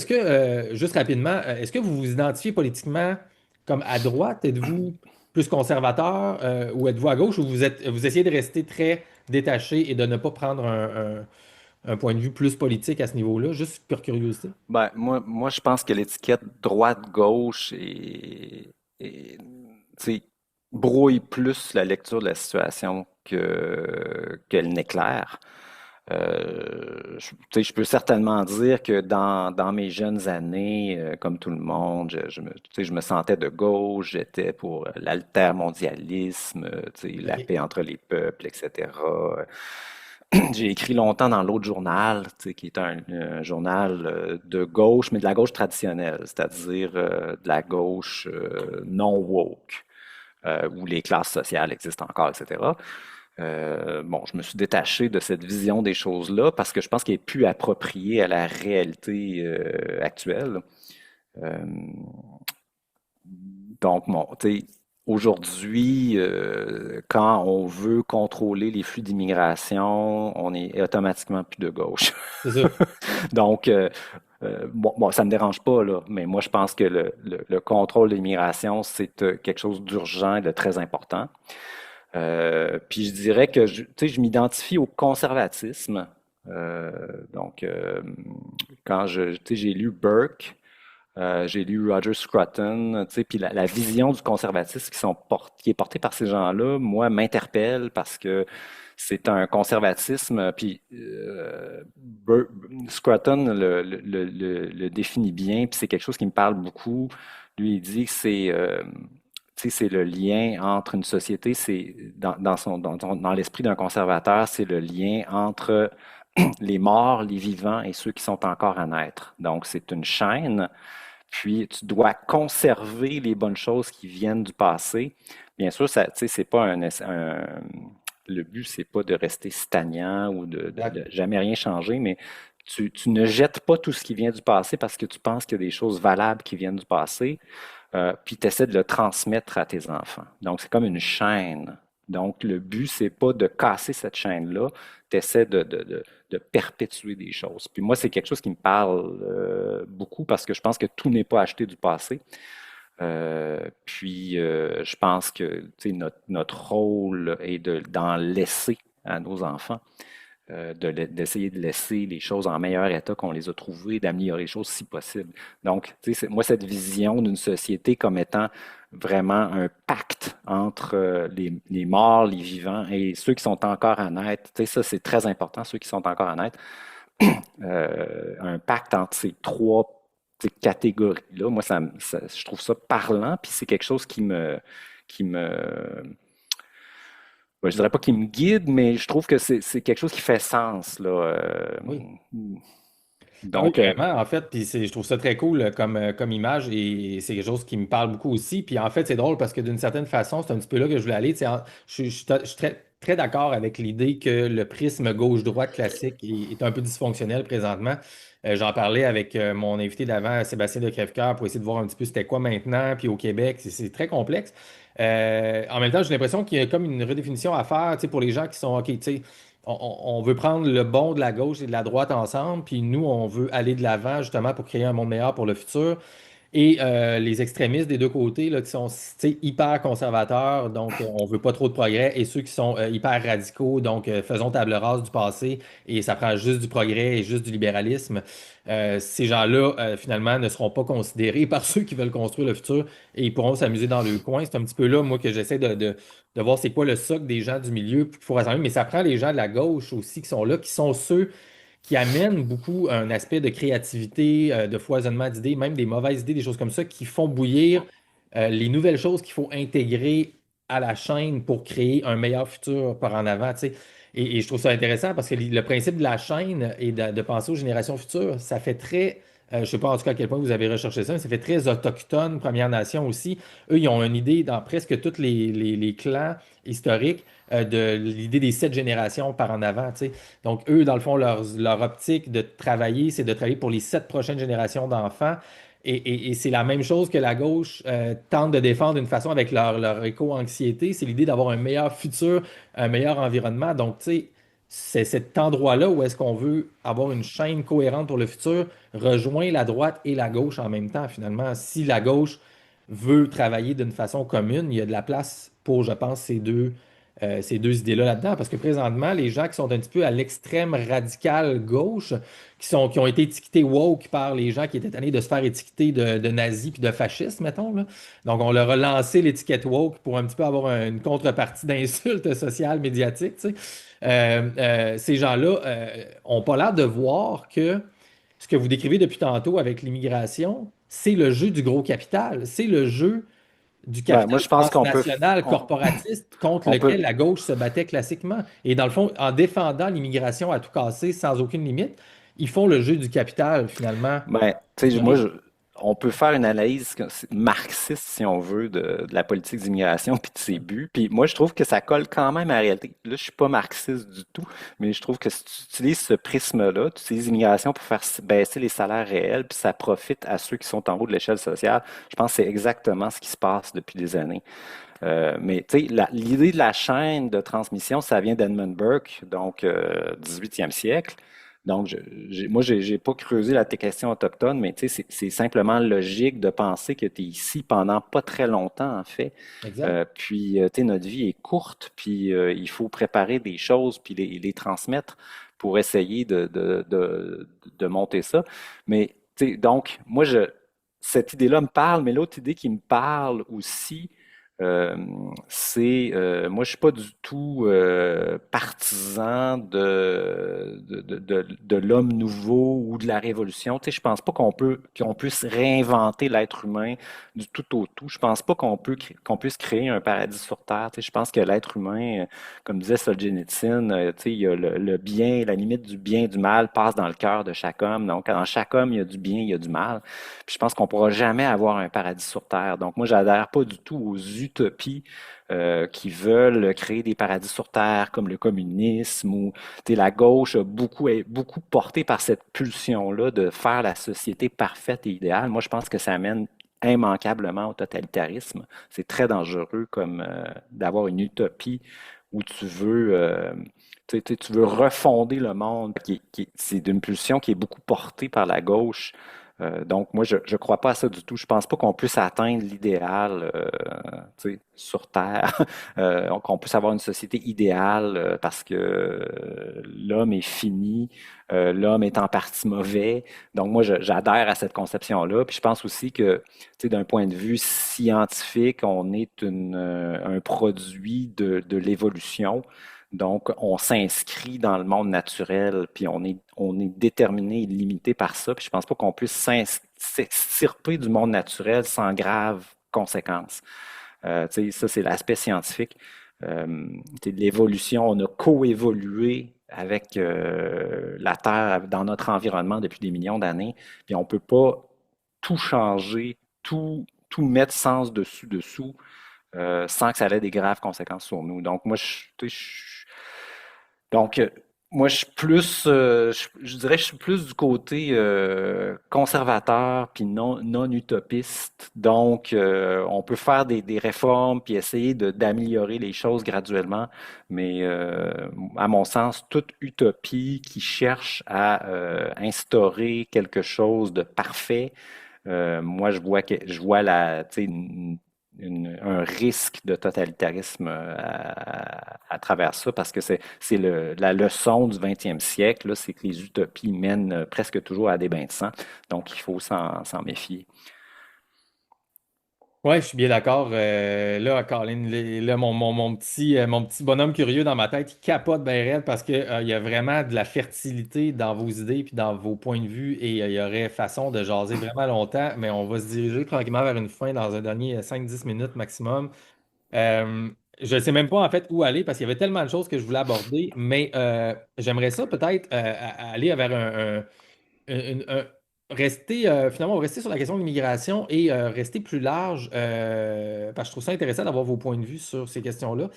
juste rapidement, est-ce que vous vous identifiez politiquement comme à droite? Êtes-vous plus conservateur ou êtes-vous à gauche ou vous essayez de rester très détaché et de ne pas prendre un point de vue plus politique à ce niveau-là, juste par curiosité? Ben, moi, je pense que l'étiquette droite-gauche tu sais, brouille plus la lecture de la situation qu'elle n'éclaire. Tu sais, je peux certainement dire que dans mes jeunes années, comme tout le monde, tu sais, je me sentais de gauche, j'étais pour l'altermondialisme, tu sais, la OK. paix entre les peuples, etc. J'ai écrit longtemps dans l'autre journal, tu sais, qui est un journal de gauche, mais de la gauche traditionnelle, c'est-à-dire de la gauche non woke, où les classes sociales existent encore, etc. Bon, je me suis détaché de cette vision des choses-là parce que je pense qu'elle est plus appropriée à la réalité actuelle. Euh, donc, bon, tu sais, aujourd'hui, quand on veut contrôler les flux d'immigration, on est automatiquement plus de gauche. C'est ça. Donc, bon, ça me dérange pas, là, mais moi, je pense que le contrôle de l'immigration, c'est quelque chose d'urgent et de très important. Puis je dirais que tu sais, je m'identifie au conservatisme. Euh, donc, quand tu sais, j'ai lu Burke, j'ai lu Roger Scruton, tu sais, puis la vision du conservatisme qui est portée par ces gens-là, moi, m'interpelle parce que c'est un conservatisme, puis Scruton le définit bien, puis c'est quelque chose qui me parle beaucoup. Lui, il dit que tu sais, c'est le lien entre une société, c'est dans l'esprit d'un conservateur, c'est le lien entre les morts, les vivants et ceux qui sont encore à naître. Donc, c'est une chaîne. Puis, tu dois conserver les bonnes choses qui viennent du passé. Bien sûr, ça, tu sais, c'est pas Le but, c'est pas de rester stagnant ou Exact. de jamais rien changer, mais tu ne jettes pas tout ce qui vient du passé parce que tu penses qu'il y a des choses valables qui viennent du passé, puis tu essaies de le transmettre à tes enfants. Donc, c'est comme une chaîne. Donc, le but, c'est pas de casser cette chaîne-là, tu essaies de perpétuer des choses. Puis moi, c'est quelque chose qui me parle beaucoup parce que je pense que tout n'est pas acheté du passé. Je pense que tu sais, notre rôle est d'en laisser à nos enfants, d'essayer de laisser les choses en meilleur état qu'on les a trouvées, d'améliorer les choses si possible. Donc, tu sais, moi, cette vision d'une société comme étant vraiment un pacte entre les morts, les vivants et ceux qui sont encore à naître, tu sais, ça, c'est très important, ceux qui sont encore à naître, un pacte entre ces trois catégories-là. Moi, je trouve ça parlant, puis c'est quelque chose qui me, ouais, je dirais pas qui me guide, mais je trouve que c'est quelque chose qui fait sens, là. Oui. Ah oui, Donc, vraiment, en fait, puis je trouve ça très cool comme image et c'est quelque chose qui me parle beaucoup aussi. Puis en fait, c'est drôle parce que d'une certaine façon, c'est un petit peu là que je voulais aller. Tu sais, je suis très, très d'accord avec l'idée que le prisme gauche-droite classique est un peu dysfonctionnel présentement. J'en parlais avec mon invité d'avant, Sébastien de Crèvecoeur, pour essayer de voir un petit peu c'était quoi maintenant, puis au Québec, c'est très complexe. En même temps, j'ai l'impression qu'il y a comme une redéfinition à faire, tu sais, pour les gens qui sont, OK, tu sais, on veut prendre le bon de la gauche et de la droite ensemble, puis nous, on veut aller de l'avant justement pour créer un monde meilleur pour le futur. Et les extrémistes des deux côtés, là, qui sont tu sais, hyper conservateurs, donc on veut pas trop de progrès, et ceux qui sont hyper radicaux, donc faisons table rase du passé, et ça prend juste du progrès et juste du libéralisme. Ces gens-là, finalement, ne seront pas considérés par ceux qui veulent construire le futur et ils pourront s'amuser dans le coin. C'est un petit peu là, moi, que j'essaie de voir c'est quoi le socle des gens du milieu qu'il faut rassembler, mais ça prend les gens de la gauche aussi qui sont là, qui sont ceux qui amènent beaucoup un aspect de créativité, de foisonnement d'idées, même des mauvaises idées, des choses comme ça, qui font bouillir les nouvelles choses qu'il faut intégrer à la chaîne pour créer un meilleur futur par en avant, tu sais. Et je trouve ça intéressant parce que le principe de la chaîne et de penser aux générations futures, ça fait très, je ne sais pas en tout cas à quel point vous avez recherché ça, mais ça fait très autochtone, Première Nation aussi. Eux, ils ont une idée dans presque tous les clans historiques de l'idée des 7 générations par en avant, tu sais. Donc, eux, dans le fond, leur optique de travailler, c'est de travailler pour les 7 prochaines générations d'enfants. Et c'est la même chose que la gauche tente de défendre d'une façon avec leur éco-anxiété. C'est l'idée d'avoir un meilleur futur, un meilleur environnement. Donc, tu sais, c'est cet endroit-là où est-ce qu'on veut avoir une chaîne cohérente pour le futur, rejoint la droite et la gauche en même temps, finalement. Si la gauche veut travailler d'une façon commune, il y a de la place pour, je pense, ces deux idées-là là-dedans. Parce que présentement, les gens qui sont un petit peu à l'extrême radical gauche, qui ont été étiquetés woke par les gens qui étaient tannés de se faire étiqueter de nazis puis de fascistes, mettons, là. Donc, on leur a lancé l'étiquette woke pour un petit peu avoir une contrepartie d'insultes sociales, médiatiques, tu sais. Ces gens-là ont pas l'air de voir que ce que vous décrivez depuis tantôt avec l'immigration, c'est le jeu du gros capital, c'est le jeu du ben, moi, capital je pense transnational corporatiste contre on peut, lequel la gauche se battait classiquement. Et dans le fond, en défendant l'immigration à tout casser sans aucune limite, ils font le jeu du capital finalement ben, tu sais, historique. on peut faire une analyse marxiste, si on veut, de la politique d'immigration puis de ses buts. Puis moi, je trouve que ça colle quand même à la réalité. Là, je suis pas marxiste du tout, mais je trouve que si tu utilises ce prisme-là, tu utilises l'immigration pour faire baisser les salaires réels, puis ça profite à ceux qui sont en haut de l'échelle sociale, je pense que c'est exactement ce qui se passe depuis des années. Mais tu sais, l'idée de la chaîne de transmission, ça vient d'Edmund Burke, donc 18e siècle. Donc, moi, j'ai pas creusé la question autochtone, mais tu sais, c'est simplement logique de penser que tu es ici pendant pas très longtemps, en fait. Exact. Tu sais, notre vie est courte, puis il faut préparer des choses, puis les transmettre pour essayer de monter ça. Mais, tu sais, donc, cette idée-là me parle, mais l'autre idée qui me parle aussi, euh, moi, je suis pas du tout partisan de l'homme nouveau ou de la révolution. Tu sais, je pense pas qu'on puisse réinventer l'être humain du tout au tout. Je pense pas qu'on puisse créer un paradis sur Terre. Tu sais, je pense que l'être humain, comme disait Solzhenitsyn, tu sais, il y a le bien, la limite du bien et du mal passe dans le cœur de chaque homme. Donc, dans chaque homme, il y a du bien, il y a du mal. Puis je pense qu'on pourra jamais avoir un paradis sur Terre. Donc, moi, j'adhère pas du tout aux utopies qui veulent créer des paradis sur Terre comme le communisme ou la gauche est beaucoup portée par cette pulsion-là de faire la société parfaite et idéale. Moi, je pense que ça amène immanquablement au totalitarisme. C'est très dangereux comme d'avoir une utopie où tu veux refonder le monde. C'est d'une pulsion qui est beaucoup portée par la gauche. Donc, moi, je ne crois pas à ça du tout. Je pense pas qu'on puisse atteindre l'idéal sur Terre, qu'on puisse avoir une société idéale parce que l'homme est fini, l'homme est en partie mauvais. Donc, moi, j'adhère à cette conception-là. Puis je pense aussi que, d'un point de vue scientifique, on est un produit de l'évolution. Donc, on s'inscrit dans le monde naturel, puis on est déterminé et limité par ça. Puis je pense pas qu'on puisse s'extirper du monde naturel sans graves conséquences. Ça, c'est l'aspect scientifique. L'évolution, on a coévolué avec la Terre dans notre environnement depuis des millions d'années, puis on peut pas tout changer, tout mettre sens dessus, sans que ça ait des graves conséquences sur nous. Donc, moi, donc, moi, je suis plus, je dirais que je suis plus du côté conservateur puis non utopiste. Donc, on peut faire des réformes puis essayer d'améliorer les choses graduellement, mais à mon sens, toute utopie qui cherche à instaurer quelque chose de parfait, moi, je vois tu sais, un risque de totalitarisme à travers ça, parce que c'est la leçon du 20e siècle, là, c'est que les utopies mènent presque toujours à des bains de sang. Donc, il faut s'en méfier. Ouais, je suis bien d'accord. Là, Colin, là, mon petit bonhomme curieux dans ma tête, il capote bien raide parce que, il y a vraiment de la fertilité dans vos idées puis dans vos points de vue et il y aurait façon de jaser vraiment longtemps, mais on va se diriger tranquillement vers une fin dans un dernier 5-10 minutes maximum. Euh, je ne sais même pas en fait où aller parce qu'il y avait tellement de choses que je voulais aborder, mais j'aimerais ça peut-être aller vers un- un- rester, finalement, on va rester sur la question de l'immigration et rester plus large, parce que je trouve ça intéressant d'avoir vos points de vue sur ces questions-là.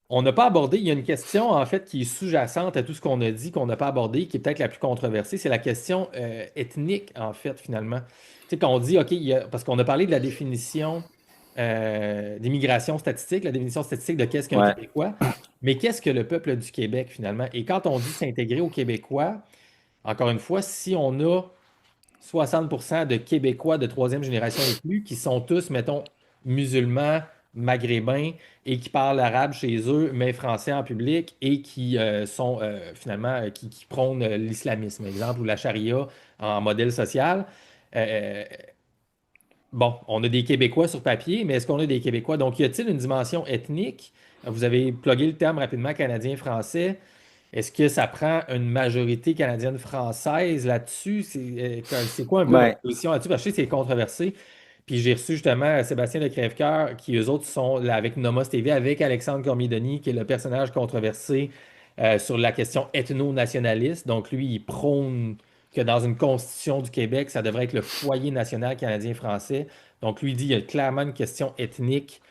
On n'a pas abordé, il y a une question en fait qui est sous-jacente à tout ce qu'on a dit, qu'on n'a pas abordé, qui est peut-être la plus controversée, c'est la question ethnique en fait, finalement. Tu sais, quand on dit, OK, parce qu'on a parlé de la définition d'immigration statistique, la définition statistique de qu'est-ce qu'un Ouais, Québécois, mais qu'est-ce que le peuple du Québec finalement? Et quand on dit s'intégrer aux Québécois, encore une fois, si on a 60% de Québécois de troisième génération et plus qui sont tous, mettons, musulmans, maghrébins et qui parlent arabe chez eux, mais français en public et qui sont finalement, qui prônent l'islamisme, exemple, ou la charia en modèle social. Euh, bon, on a des Québécois sur papier, mais est-ce qu'on a des Québécois? Donc, y a-t-il une dimension ethnique? Vous avez plugué le terme rapidement canadien-français. Est-ce que ça prend une majorité canadienne-française là-dessus? C'est quoi un peu ouais, votre position là-dessus? Parce que je sais que c'est controversé. Puis j'ai reçu justement Sébastien de Crèvecoeur, qui eux autres sont là avec Nomos TV, avec Alexandre Cormier-Denis, qui est le personnage controversé sur la question ethno-nationaliste. Donc lui, il prône que dans une constitution du Québec, ça devrait être le foyer national canadien-français. Donc lui il dit qu'il y a clairement une question ethnique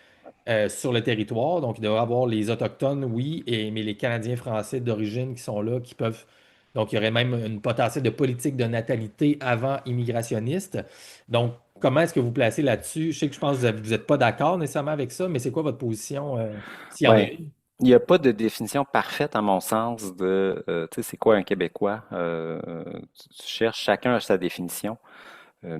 sur le territoire. Donc, il devrait y avoir les Autochtones, oui, mais les Canadiens français d'origine qui sont là, qui peuvent. Donc, il y aurait même une potentiel de politique de natalité avant immigrationniste. Donc, comment est-ce que vous placez là-dessus? Je sais que je pense que vous n'êtes pas d'accord nécessairement avec ça, mais c'est quoi votre position, s'il y en a ouais. une? Il n'y a pas de définition parfaite, à mon sens, tu sais, c'est quoi un Québécois? Tu cherches, chacun a sa définition. Euh,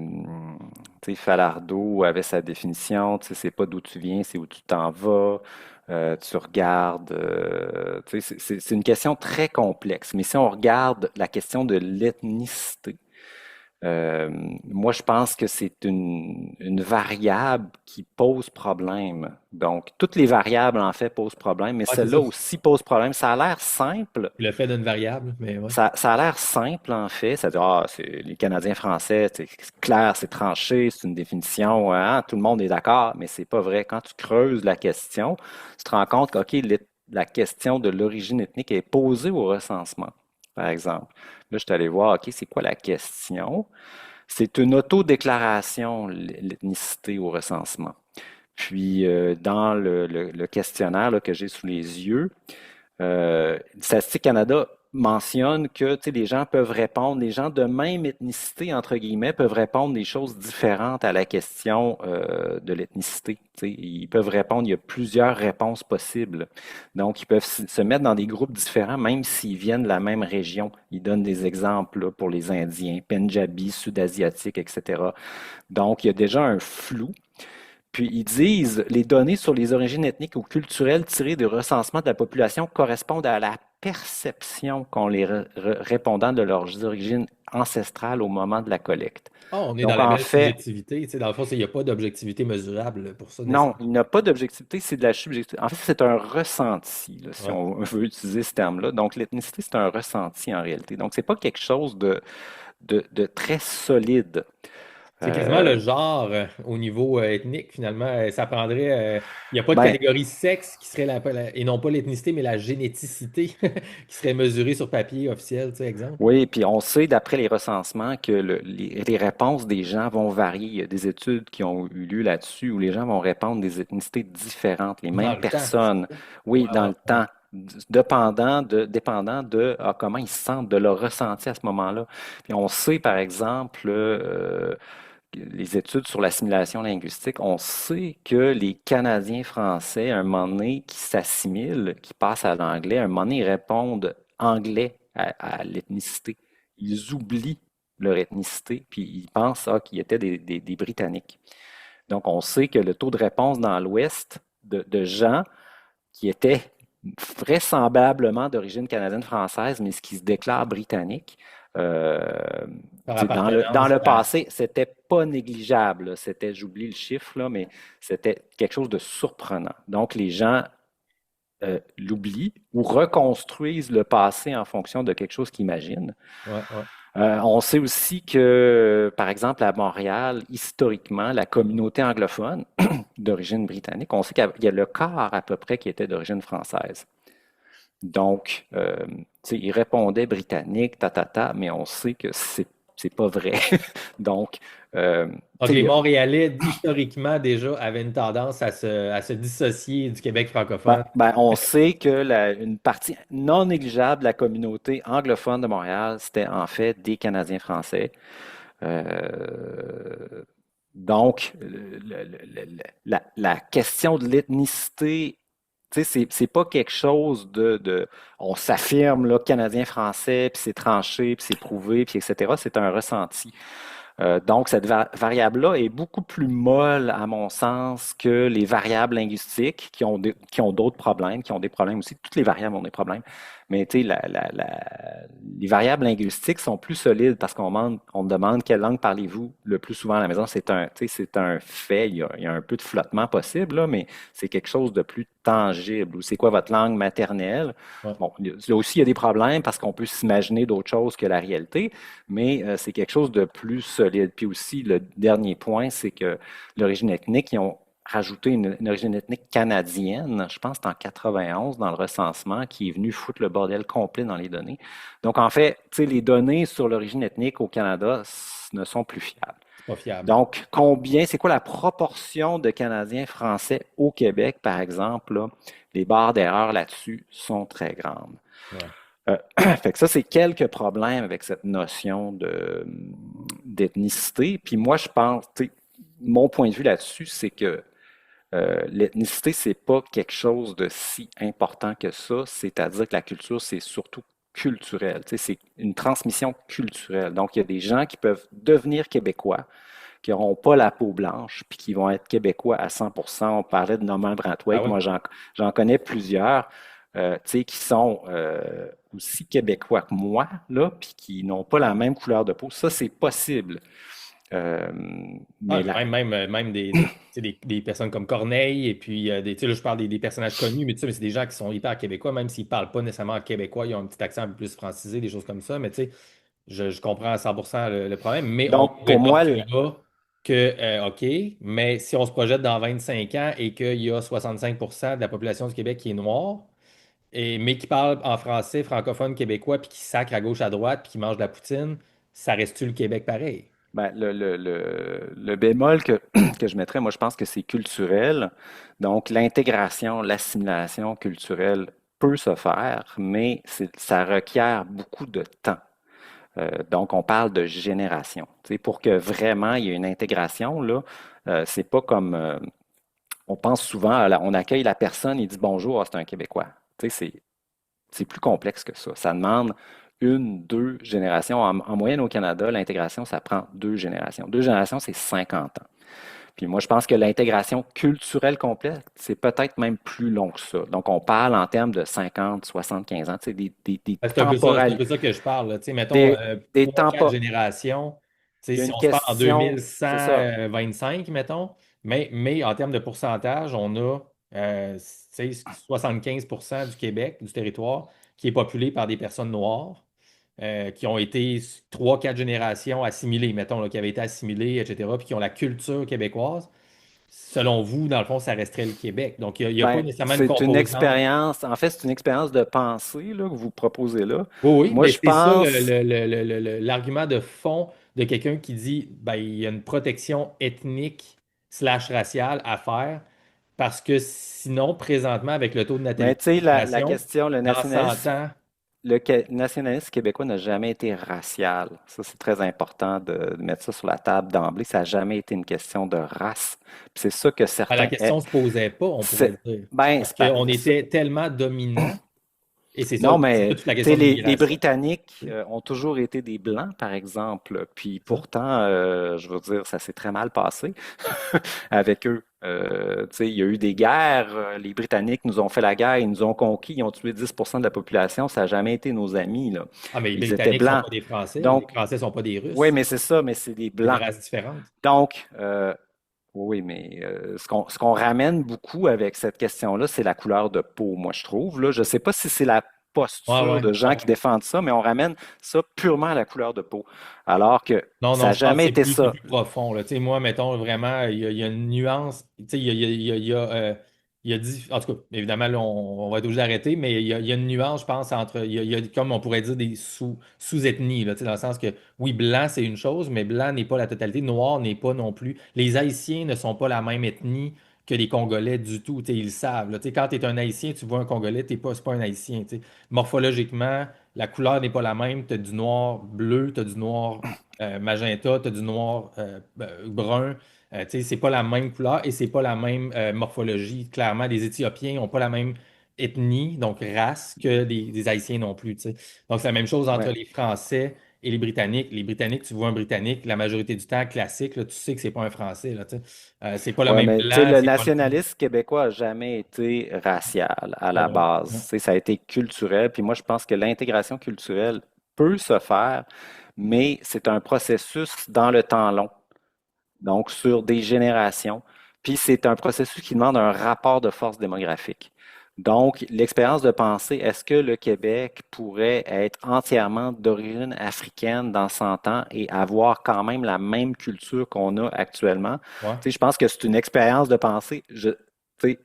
tu sais, Falardeau avait sa définition, tu sais, c'est pas d'où tu viens, c'est où tu t'en vas. Tu regardes, tu sais, c'est une question très complexe. Mais si on regarde la question de l'ethnicité, euh, moi, je pense que c'est une variable qui pose problème. Donc, toutes les variables, en fait, posent problème, mais Ah, c'est celle-là ça. aussi pose problème. Ça a l'air simple, Le fait d'une variable, mais ouais. ça a l'air simple, en fait. Ça dit, ah, c'est les Canadiens français, c'est clair, c'est tranché, c'est une définition, hein, tout le monde est d'accord, mais c'est pas vrai. Quand tu creuses la question, tu te rends compte que, OK, la question de l'origine ethnique est posée au recensement, par exemple. Là, je suis allé voir, OK, c'est quoi la question? C'est une autodéclaration, l'ethnicité au recensement. Puis, dans le questionnaire là, que j'ai sous les yeux, Statistique Canada mentionne que tu sais, les gens peuvent répondre, les gens de même ethnicité, entre guillemets, peuvent répondre des choses différentes à la question de l'ethnicité. Tu sais, ils peuvent répondre, il y a plusieurs réponses possibles. Donc, ils peuvent se mettre dans des groupes différents, même s'ils viennent de la même région. Ils donnent des exemples là, pour les Indiens, Pendjabi, Sud-Asiatiques, etc. Donc, il y a déjà un flou. Puis ils disent les données sur les origines ethniques ou culturelles tirées du recensement de la population correspondent à la perception qu'ont les répondants de leurs origines ancestrales au moment de la collecte. Ah, on est dans Donc la en belle fait, subjectivité. Tu sais, dans le fond, il n'y a pas d'objectivité mesurable pour ça non, nécessairement. il n'y a pas d'objectivité, c'est de la subjectivité. En fait, c'est un ressenti, là, si Ouais. on veut utiliser ce terme-là. Donc l'ethnicité, c'est un ressenti en réalité. Donc c'est pas quelque chose de très solide. C'est quasiment Euh, le genre au niveau ethnique, finalement. Ça prendrait. Il n'y a pas de ben, catégorie sexe qui serait et non pas l'ethnicité, mais la généticité qui serait mesurée sur papier officiel, tu sais, exemple. Oui, puis on sait d'après les recensements que les réponses des gens vont varier. Il y a des études qui ont eu lieu là-dessus où les gens vont répondre des ethnicités différentes, les Dans mêmes le temps, c'est personnes. ça? Oui, Ouais, dans ouais, le ouais. temps, dépendant de comment ils se sentent, de leur ressenti à ce moment-là. Puis on sait, par exemple, les études sur l'assimilation linguistique, on sait que les Canadiens français, à un moment donné, qui s'assimilent, qui passent à l'anglais, à un moment donné, ils répondent anglais à l'ethnicité. Ils oublient leur ethnicité, puis ils pensent qu'ils étaient des Britanniques. Donc, on sait que le taux de réponse dans l'Ouest de gens qui étaient vraisemblablement d'origine canadienne-française, mais ce qui se déclare britannique, euh, Par tu sais, dans appartenance le à. passé, c'était pas négligeable. C'était, j'oublie le chiffre, là, mais c'était quelque chose de surprenant. Donc, les gens l'oublient ou reconstruisent le passé en fonction de quelque chose qu'ils imaginent. Ouais, ouais. On sait aussi que, par exemple, à Montréal, historiquement, la communauté anglophone d'origine britannique, on sait qu'il y a le quart à peu près qui était d'origine française. Donc, tu sais, il répondait britannique, mais on sait que c'est pas vrai. Donc, Donc, tu sais, les Montréalais, historiquement, déjà, avaient une tendance à se dissocier du Québec francophone. on sait que une partie non négligeable de la communauté anglophone de Montréal, c'était en fait des Canadiens français. Euh, donc, la question de l'ethnicité, tu sais, c'est pas quelque chose on s'affirme, là, Canadien-Français, puis c'est tranché, puis c'est prouvé, puis etc. C'est un ressenti. Donc, cette variable-là est beaucoup plus molle, à mon sens, que les variables linguistiques qui ont d'autres problèmes, qui ont des problèmes aussi. Toutes les variables ont des problèmes. Mais tu sais, les variables linguistiques sont plus solides parce on demande quelle langue parlez-vous le plus souvent à la maison. Tu sais, c'est un fait. Il y a un peu de flottement possible, là, mais c'est quelque chose de plus tangible. Ou c'est quoi votre langue maternelle? Ouais. Bon, là aussi, il y a des problèmes parce qu'on peut s'imaginer d'autres choses que la réalité, mais c'est quelque chose de plus solide. Puis aussi, le dernier point, c'est que l'origine ethnique, ils ont rajouté une origine ethnique canadienne, je pense que c'est en 91 dans le recensement, qui est venu foutre le bordel complet dans les données. Donc, en fait, tu sais, les données sur l'origine ethnique au Canada ne sont plus fiables. C'est pas fiable. Donc, c'est quoi la proportion de Canadiens français au Québec, par exemple, là? Les barres d'erreur là-dessus sont très grandes. Ouais. Fait que ça, c'est quelques problèmes avec cette notion d'ethnicité. Puis moi, je pense, tu sais, mon point de vue là-dessus, c'est que l'ethnicité, c'est pas quelque chose de si important que ça. C'est-à-dire que la culture, c'est surtout culturel. Tu sais, c'est une transmission culturelle. Donc, il y a des gens qui peuvent devenir québécois, qui n'auront pas la peau blanche, puis qui vont être québécois à 100%. On parlait de Norman Ah Brathwaite. oui. Moi, j'en connais plusieurs, tu sais, qui sont aussi québécois que moi, là, puis qui n'ont pas la même couleur de peau. Ça, c'est possible. Euh, Ah, mais mais là, même tu sais, des personnes comme Corneille, et puis tu sais, là, je parle des personnages connus, mais tu sais, mais c'est des gens qui sont hyper québécois, même s'ils parlent pas nécessairement québécois, ils ont un petit accent un peu plus francisé, des choses comme ça, mais tu sais, je comprends à 100% le problème, mais on donc, pourrait pour moi, porter là que, OK, mais si on se projette dans 25 ans et qu'il y a 65% de la population du Québec qui est noire, mais qui parle en français, francophone, québécois, puis qui sacre à gauche, à droite, puis qui mange de la poutine, ça reste-tu le Québec pareil? Ben, le bémol que je mettrais, moi, je pense que c'est culturel. Donc, l'intégration, l'assimilation culturelle peut se faire, mais ça requiert beaucoup de temps. Donc, on parle de génération. Tu sais, pour que vraiment il y ait une intégration, là, c'est pas comme on pense souvent, on accueille la personne, il dit bonjour, ah, c'est un Québécois. Tu sais, c'est plus complexe que ça. Ça demande une, deux générations. En moyenne au Canada, l'intégration, ça prend deux générations. Deux générations, c'est 50 ans. Puis moi, je pense que l'intégration culturelle complète, c'est peut-être même plus long que ça. Donc, on parle en termes de 50, 75 ans, tu sais, des Ben, c'est un temporalités. peu ça que je parle, là. Tu sais, mettons, Des, des trois, quatre tempo- générations. Tu sais, Il y a si une on se parle en question, c'est ça. 2125, mettons, mais en termes de pourcentage, on a tu sais, 75% du Québec, du territoire, qui est populé par des personnes noires, qui ont été trois, quatre générations assimilées, mettons, là, qui avaient été assimilées, etc., puis qui ont la culture québécoise. Selon vous, dans le fond, ça resterait le Québec. Donc, il n'y a pas Ben, nécessairement une c'est une composante. expérience, en fait, c'est une expérience de pensée là, que vous proposez là. Oui, oui, Moi, mais je c'est ça pense, l'argument de fond de quelqu'un qui dit ben, il y a une protection ethnique slash raciale à faire parce que sinon, présentement, avec le taux de mais natalité tu sais, de la la population, question, dans 100 ans, le nationalisme québécois n'a jamais été racial. Ça, c'est très important de mettre ça sur la table d'emblée. Ça n'a jamais été une question de race. Puis c'est ça que ben, la certains, question ne se posait pas, on pourrait dire. ben, Parce qu'on était tellement dominant, et c'est ça, non, c'est mais toute la tu sais, question de les l'immigration. Britanniques ont toujours été des Blancs, par exemple. Puis C'est ça? pourtant, je veux dire, ça s'est très mal passé avec eux. Tu sais, il y a eu des guerres. Les Britanniques nous ont fait la guerre, ils nous ont conquis, ils ont tué 10% de la population. Ça n'a jamais été nos amis, là. Ah, mais les Ils étaient Britanniques ne sont blancs. pas des Français, les Donc, Français ne sont pas des oui, Russes, mais c'est ça, mais c'est des c'est des blancs. races différentes. Donc, oui, mais ce qu'on ramène beaucoup avec cette question-là, c'est la couleur de peau, moi, je trouve. Là, je ne sais pas si c'est la Ouais, posture ouais, de je gens qui comprends. défendent ça, mais on ramène ça purement à la couleur de peau. Alors que Non, ça non, n'a je pense que jamais été c'est ça. plus profond, là. Tu sais, moi, mettons, vraiment, il y a une nuance. Tu sais, en tout cas, évidemment, là, on va être obligé d'arrêter, mais il y a une nuance, je pense, entre, il y a, comme on pourrait dire, des sous-ethnies, là, tu sais, dans le sens que, oui, blanc, c'est une chose, mais blanc n'est pas la totalité, noir n'est pas non plus. Les Haïtiens ne sont pas la même ethnie que les Congolais du tout, tu sais, ils le savent, là. Tu sais, quand tu es un Haïtien, tu vois un Congolais, c'est pas un Haïtien, tu sais. Morphologiquement, la couleur n'est pas la même, tu as du noir bleu, tu as du noir magenta, tu as du noir brun. Tu sais, c'est pas la même couleur et c'est pas la même morphologie. Clairement, les Éthiopiens n'ont pas la même ethnie, donc race, que des Haïtiens non plus. Tu sais. Donc, c'est la même chose entre Ouais. les Français et les Britanniques. Les Britanniques, tu vois un Britannique, la majorité du temps classique, là, tu sais que c'est pas un Français. Là, tu sais. C'est pas le Ouais, même mais tu sais, blanc, le c'est pas le même. nationalisme québécois n'a jamais été racial à Non, la non. base. Tu Non. sais, ça a été culturel. Puis moi, je pense que l'intégration culturelle peut se faire, mais c'est un processus dans le temps long. Donc sur des générations. Puis c'est un processus qui demande un rapport de force démographique. Donc, l'expérience de penser, est-ce que le Québec pourrait être entièrement d'origine africaine dans 100 ans et avoir quand même la même culture qu'on a actuellement? Ouais. Tu sais, je pense que c'est une expérience de pensée. Tu sais,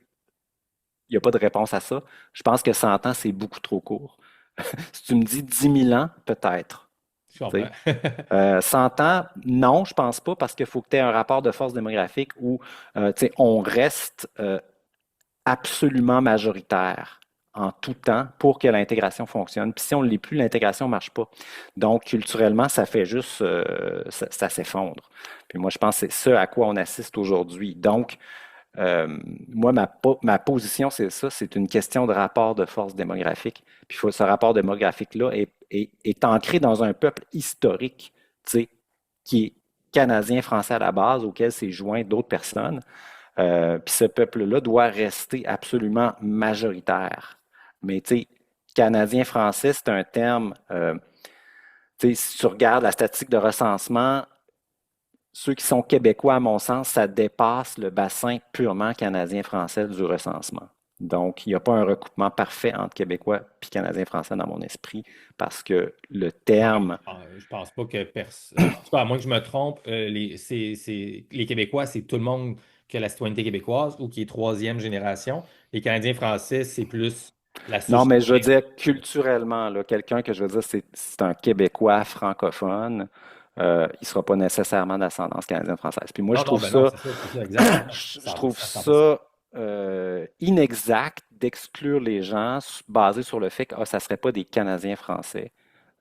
il n'y a pas de réponse à ça. Je pense que 100 ans, c'est beaucoup trop court. Si tu me dis 10 000 ans, peut-être. Je Tu comprends. sais. 100 ans, non, je pense pas, parce qu'il faut que tu aies un rapport de force démographique où tu sais, on reste absolument majoritaire en tout temps pour que l'intégration fonctionne. Puis si on ne l'est plus, l'intégration ne marche pas. Donc, culturellement, ça fait juste, ça s'effondre. Puis moi, je pense que c'est ce à quoi on assiste aujourd'hui. Donc, moi, ma position, c'est ça, c'est une question de rapport de force démographique. Puis ce rapport démographique-là est ancré dans un peuple historique, tu sais, qui est canadien-français à la base, auquel s'est joint d'autres personnes. Puis ce peuple-là doit rester absolument majoritaire. Mais tu sais, canadien-français, c'est un terme, tu sais, si tu regardes la statistique de recensement, ceux qui sont québécois, à mon sens, ça dépasse le bassin purement canadien-français du recensement. Donc, il n'y a pas un recoupement parfait entre Québécois et Canadien-français dans mon esprit parce que le Ouais, terme. je pense pas que personne. En tout cas, à moins que je me trompe, les Québécois, c'est tout le monde qui a la citoyenneté québécoise ou qui est troisième génération. Les Canadiens français, c'est plus la Non, souche mais je veux immigrée. dire culturellement, là, quelqu'un que je veux dire, c'est un Québécois francophone. il ne sera pas nécessairement d'ascendance canadienne-française. Puis moi, Non, non, ben non, c'est ça, exact. Non, non, je trouve à 100%. ça inexact d'exclure les gens basés sur le fait que ça ne serait pas des Canadiens français,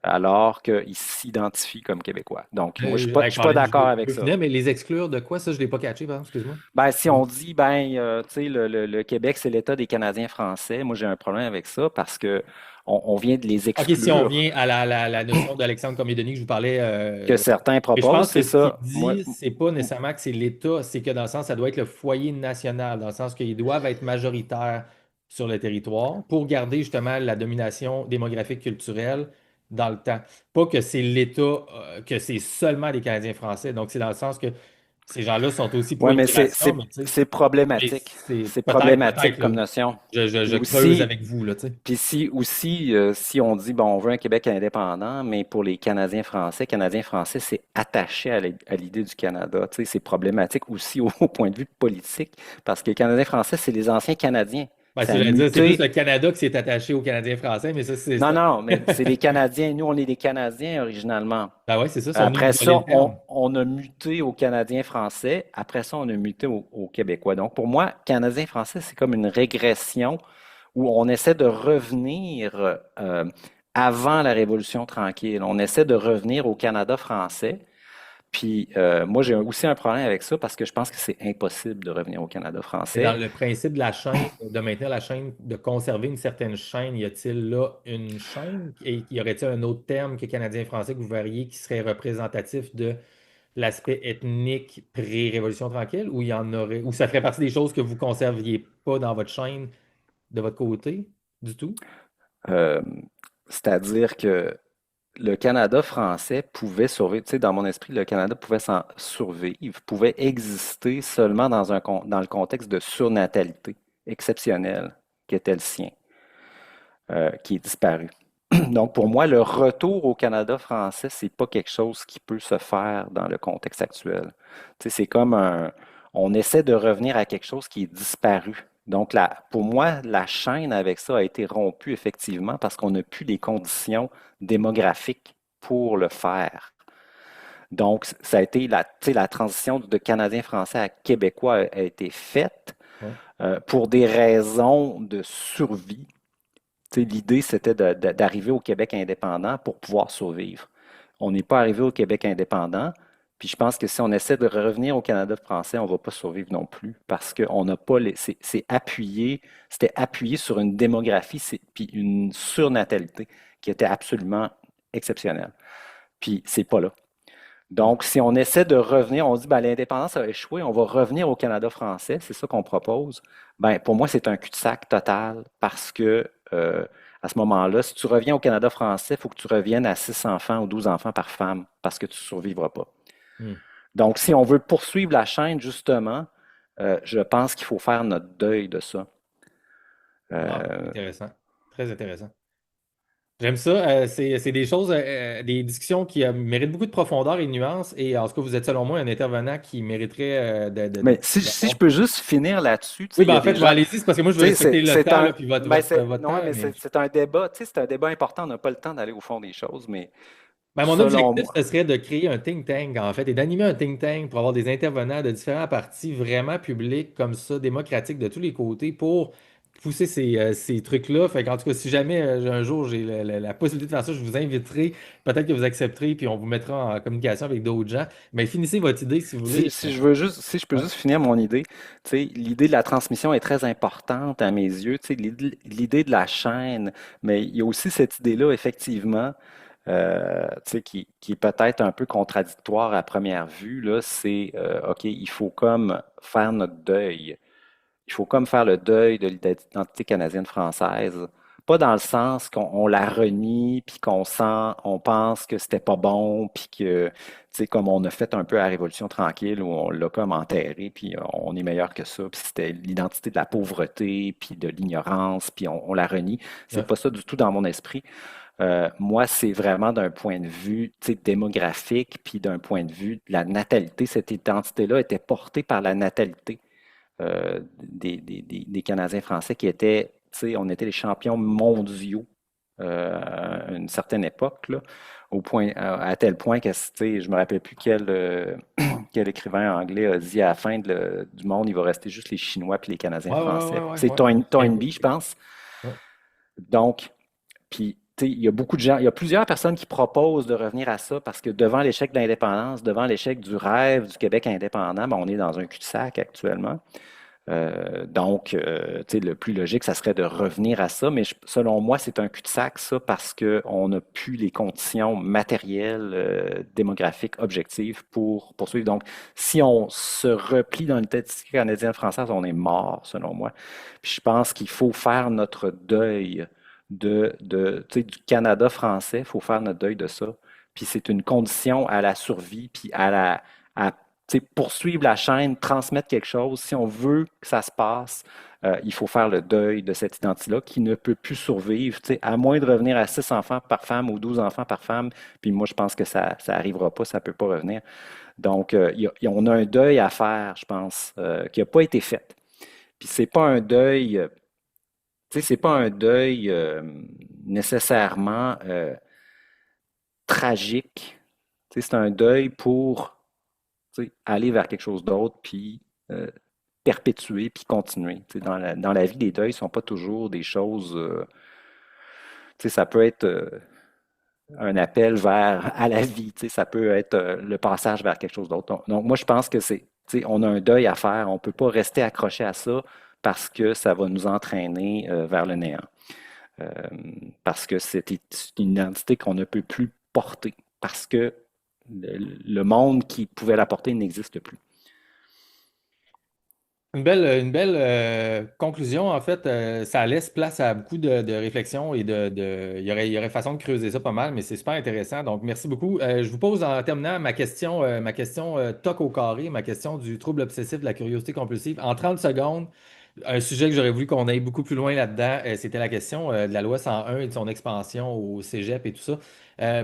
alors qu'ils s'identifient comme Québécois. Donc, moi, je suis pas Colin, d'accord je avec veux ça. finir, mais les exclure de quoi? Ça, je ne l'ai pas catché, pardon, excuse-moi. Ben, si on dit, tu sais, le Québec, c'est l'État des Canadiens français, moi, j'ai un problème avec ça parce que on vient de les OK, si on exclure. vient à la notion d'Alexandre Cormier-Denis que je vous parlais, Que certains mais je proposent, pense que c'est ce qu'il ça. Moi, dit, c'est pas nécessairement que c'est l'État, c'est que dans le sens, ça doit être le foyer national, dans le sens qu'ils doivent être majoritaires sur le territoire pour garder justement la domination démographique culturelle dans le temps. Pas que c'est l'État, que c'est seulement les Canadiens français. Donc, c'est dans le sens que ces gens-là sont aussi ouais, mais pro-immigration, mais tu sais, c'est mais problématique. c'est C'est peut-être, problématique là. comme notion. Je Puis creuse aussi, avec vous, là, tu sais. puis si aussi, si on dit, bon, on veut un Québec indépendant, mais pour les Canadiens français, c'est attaché à l'idée du Canada. Tu sais, c'est problématique aussi au point de vue politique, parce que les Canadiens français, c'est les anciens Canadiens. Ben, Ça c'est, a j'allais dire, c'est plus muté. le Canada qui s'est attaché aux Canadiens français, mais ça, c'est. Non, non, mais c'est les Canadiens. Nous, on est des Canadiens originalement. Ben ouais, c'est ça, ils sont venus Après nous voler ça, le terme. on a muté aux Canadiens français. Après ça, on a muté aux Québécois. Donc, pour moi, Canadien français, c'est comme une régression où on essaie de revenir avant la Révolution tranquille. On essaie de revenir au Canada français. Puis, moi, j'ai aussi un problème avec ça parce que je pense que c'est impossible de revenir au Canada Et dans français. le principe de la chaîne, de maintenir la chaîne, de conserver une certaine chaîne, y a-t-il là une chaîne? Et y aurait-il un autre terme que Canadien-Français que vous verriez qui serait représentatif de l'aspect ethnique pré-Révolution tranquille? Ou il y en aurait, ou ça ferait partie des choses que vous ne conserviez pas dans votre chaîne de votre côté du tout? Euh, C'est-à-dire que le Canada français pouvait survivre, tu sais, dans mon esprit, le Canada pouvait s'en survivre, pouvait exister seulement dans le contexte de surnatalité exceptionnelle qui était le sien, qui est disparu. Donc, pour moi, le retour au Canada français, c'est pas quelque chose qui peut se faire dans le contexte actuel. Tu sais, c'est comme on essaie de revenir à quelque chose qui est disparu. Donc, pour moi, la chaîne avec ça a été rompue effectivement parce qu'on n'a plus les conditions démographiques pour le faire. Donc, ça a été tu sais, la transition de Canadien français à Québécois a été faite Ouais. pour des raisons de survie. Tu sais, l'idée, c'était d'arriver au Québec indépendant pour pouvoir survivre. On n'est pas arrivé au Québec indépendant, puis je pense que si on essaie de revenir au Canada français, on ne va pas survivre non plus parce qu'on n'a pas c'était appuyé sur une démographie puis une surnatalité qui était absolument exceptionnelle. Puis c'est pas là. Donc, si on essaie de revenir, on dit ben, l'indépendance a échoué, on va revenir au Canada français, c'est ça qu'on propose. Ben, pour moi, c'est un cul-de-sac total parce que à ce moment-là, si tu reviens au Canada français, il faut que tu reviennes à 6 enfants ou 12 enfants par femme parce que tu ne survivras pas. Hmm. Donc, si on veut poursuivre la chaîne, justement, je pense qu'il faut faire notre deuil de ça. Ah, Euh, intéressant. Très intéressant. J'aime ça. C'est des choses, des discussions qui méritent beaucoup de profondeur et de nuances. Et en tout cas, vous êtes selon moi un intervenant qui mériterait mais si je d'avoir. peux juste finir là-dessus, tu sais, Oui, il y ben a en fait, des je vais gens. aller ici, c'est parce que moi, je Tu veux sais, respecter le c'est temps, un, là, puis ben votre non, temps. mais Mais c'est un débat, tu sais, c'est un débat important. On n'a pas le temps d'aller au fond des choses, mais ben, mon selon objectif, moi, ce serait de créer un think tank, en fait, et d'animer un think tank pour avoir des intervenants de différents partis vraiment publics, comme ça, démocratiques de tous les côtés, pour pousser ces trucs-là. Fait qu'en tout cas, si jamais un jour j'ai la possibilité de faire ça, je vous inviterai. Peut-être que vous accepterez, puis on vous mettra en communication avec d'autres gens. Mais finissez votre idée si vous voulez. si je peux Ouais. juste finir mon idée, tu sais, l'idée de la transmission est très importante à mes yeux, tu sais, l'idée de la chaîne, mais il y a aussi cette idée-là, effectivement, tu sais, qui est peut-être un peu contradictoire à première vue, là, c'est, OK, il faut comme faire notre deuil. Il faut comme faire le deuil de l'identité canadienne-française. Pas dans le sens qu'on la renie, puis on pense que c'était pas bon, puis que, tu sais, comme on a fait un peu à la Révolution tranquille, où on l'a comme enterré, puis on est meilleur que ça, puis c'était l'identité de la pauvreté, puis de l'ignorance, puis on la renie. C'est Ouais. pas ça du tout dans mon esprit. Moi, c'est vraiment d'un point de vue, tu sais, démographique, puis d'un point de vue de la natalité. Cette identité-là était portée par la natalité des Canadiens français qui étaient, tu sais, on était les champions mondiaux à une certaine époque, là, à tel point que, tu sais, je me rappelle plus quel écrivain anglais a dit à la fin du monde, il va rester juste les Chinois puis les Canadiens Ouais, ouais, français. ouais, ouais, C'est ouais. Toynbee, je pense. Ouais. Donc, puis, tu sais, il y a beaucoup de gens, il y a plusieurs personnes qui proposent de revenir à ça parce que devant l'échec de l'indépendance, devant l'échec du rêve du Québec indépendant, ben, on est dans un cul-de-sac actuellement. Tu sais, le plus logique, ça serait de revenir à ça, mais selon moi, c'est un cul-de-sac, ça, parce qu'on n'a plus les conditions matérielles, démographiques, objectives pour poursuivre. Donc, si on se replie dans l'unité canadienne-française, on est mort, selon moi. Puis je pense qu'il faut faire notre deuil tu sais, du Canada français, il faut faire notre deuil de ça. Puis c'est une condition à la survie, puis à tu sais, poursuivre la chaîne, transmettre quelque chose. Si on veut que ça se passe, il faut faire le deuil de cette identité-là qui ne peut plus survivre, tu sais, à moins de revenir à 6 enfants par femme ou 12 enfants par femme. Puis moi, je pense que ça arrivera pas, ça peut pas revenir. Donc, on a un deuil à faire, je pense, qui n'a pas été fait. Puis c'est pas un deuil, tu sais, c'est pas un deuil nécessairement tragique. Tu sais, c'est un deuil pour, tu sais, aller vers quelque chose d'autre, puis euh, perpétuer, puis continuer. Tu sais, dans la vie, les deuils ne sont pas toujours des choses. Tu sais, ça peut être un appel vers à la vie. Tu sais, ça peut être le passage vers quelque chose d'autre. Donc, moi, je pense que tu sais, on a un deuil à faire. On ne peut pas rester accroché à ça parce que ça va nous entraîner vers le néant. Euh, Parce que c'est une identité qu'on ne peut plus porter. Parce que le monde qui pouvait la porter n'existe plus. Une belle conclusion, en fait. Ça laisse place à beaucoup de réflexions et il y aurait façon de creuser ça pas mal, mais c'est super intéressant. Donc, merci beaucoup. Je vous pose en terminant ma question toc au carré, ma question du trouble obsessif de la curiosité compulsive. En 30 secondes, un sujet que j'aurais voulu qu'on aille beaucoup plus loin là-dedans, c'était la question de la loi 101 et de son expansion au cégep et tout ça.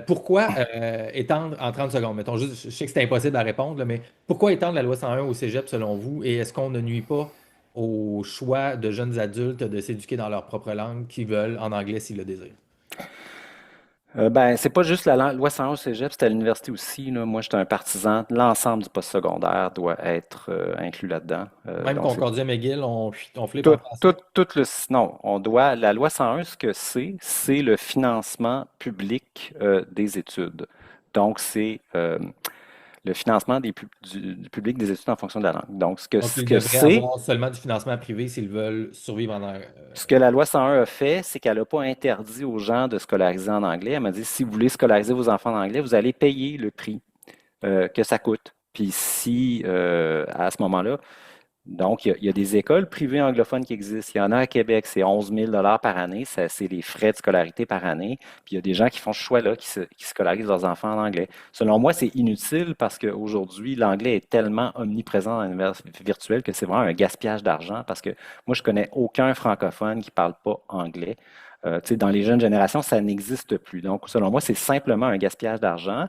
Pourquoi étendre en 30 secondes? Mettons juste, je sais que c'est impossible à répondre, là, mais pourquoi étendre la loi 101 au cégep selon vous? Et est-ce qu'on ne nuit pas au choix de jeunes adultes de s'éduquer dans leur propre langue qu'ils veulent en anglais s'ils le désirent? Ben, c'est pas juste la loi 101 au cégep, c'est à l'université aussi, là. Moi, j'étais un partisan. L'ensemble du postsecondaire doit être inclus là-dedans. Même Donc, c'est Concordia McGill, on flippe en français. non, la loi 101, ce que c'est le financement public des études. Donc, c'est le financement du public des études en fonction de la langue. Donc, Donc, ce ils que devraient c'est, avoir seulement du financement privé s'ils veulent survivre en ce que la loi 101 a fait, c'est qu'elle n'a pas interdit aux gens de scolariser en anglais. Elle m'a dit, si vous voulez scolariser vos enfants en anglais, vous allez payer le prix que ça coûte. Puis si, à ce moment-là, donc il y a des écoles privées anglophones qui existent. Il y en a à Québec, c'est 11 000 par année. C'est les frais de scolarité par année. Puis il y a des gens qui font ce choix-là, qui scolarisent leurs enfants en anglais. Selon moi, c'est inutile parce qu'aujourd'hui, l'anglais est tellement omniprésent dans l'univers virtuel que c'est vraiment un gaspillage d'argent parce que moi, je connais aucun francophone qui parle pas anglais. Tu sais, dans les jeunes générations, ça n'existe plus. Donc, selon moi, c'est simplement un gaspillage d'argent.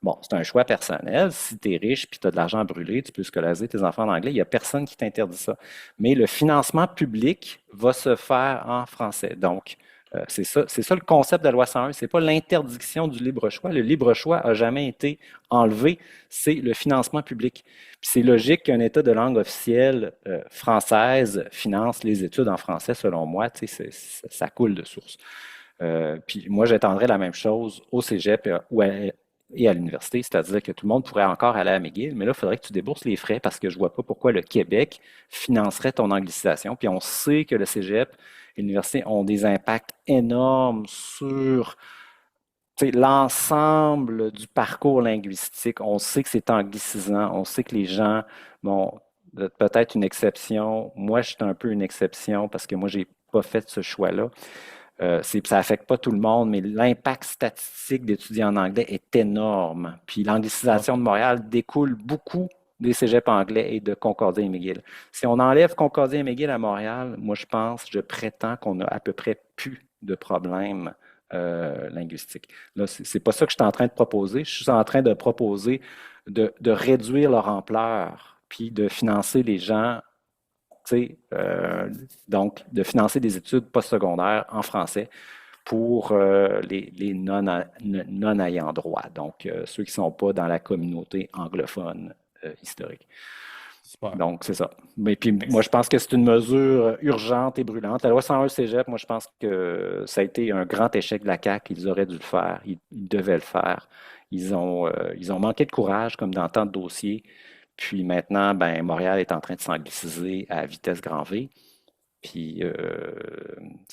Bon, c'est un choix personnel. Si tu es riche et tu as de l'argent à brûler, tu peux scolariser tes enfants en anglais. Il n'y a personne qui t'interdit ça. Mais le financement public va se faire en français. Donc, c'est ça le concept de la loi 101. C'est pas l'interdiction du libre choix. Le libre choix a jamais été enlevé. C'est le financement public. Puis c'est logique qu'un État de langue officielle française finance les études en français, selon moi. Tu sais, ça coule de source. Puis moi, j'étendrais la même chose au cégep et à l'université, c'est-à-dire que tout le monde pourrait encore aller à McGill, mais là, il faudrait que tu débourses les frais parce que je ne vois pas pourquoi le Québec financerait ton anglicisation. Puis on sait que le cégep et l'université ont des impacts énormes sur l'ensemble du parcours linguistique. On sait que c'est anglicisant, on sait que les gens, bon, peut-être une exception. Moi, je suis un peu une exception parce que moi, j'ai pas fait ce choix-là. Ça affecte pas tout le monde, mais l'impact statistique d'étudier en anglais est énorme. Puis l'anglicisation de Montréal découle beaucoup des cégeps anglais et de Concordia et McGill. Si on enlève Concordia et McGill à Montréal, moi je prétends qu'on a à peu près plus de problèmes linguistiques. Là, c'est pas ça que je suis en train de proposer. Je suis en train de proposer de réduire leur ampleur, puis de financer les gens donc, de financer des études postsecondaires en français pour les non-ayants droit, donc ceux qui ne sont pas dans la communauté anglophone historique. Super. Donc, c'est ça. Mais puis, moi, je pense que c'est une mesure urgente et brûlante. La loi 101 Cégep, moi, je pense que ça a été un grand échec de la CAQ. Ils auraient dû le faire. Ils devaient le faire. Ils ont manqué de courage, comme dans tant de dossiers. Puis maintenant, ben, Montréal est en train de s'angliciser à vitesse grand V. Puis,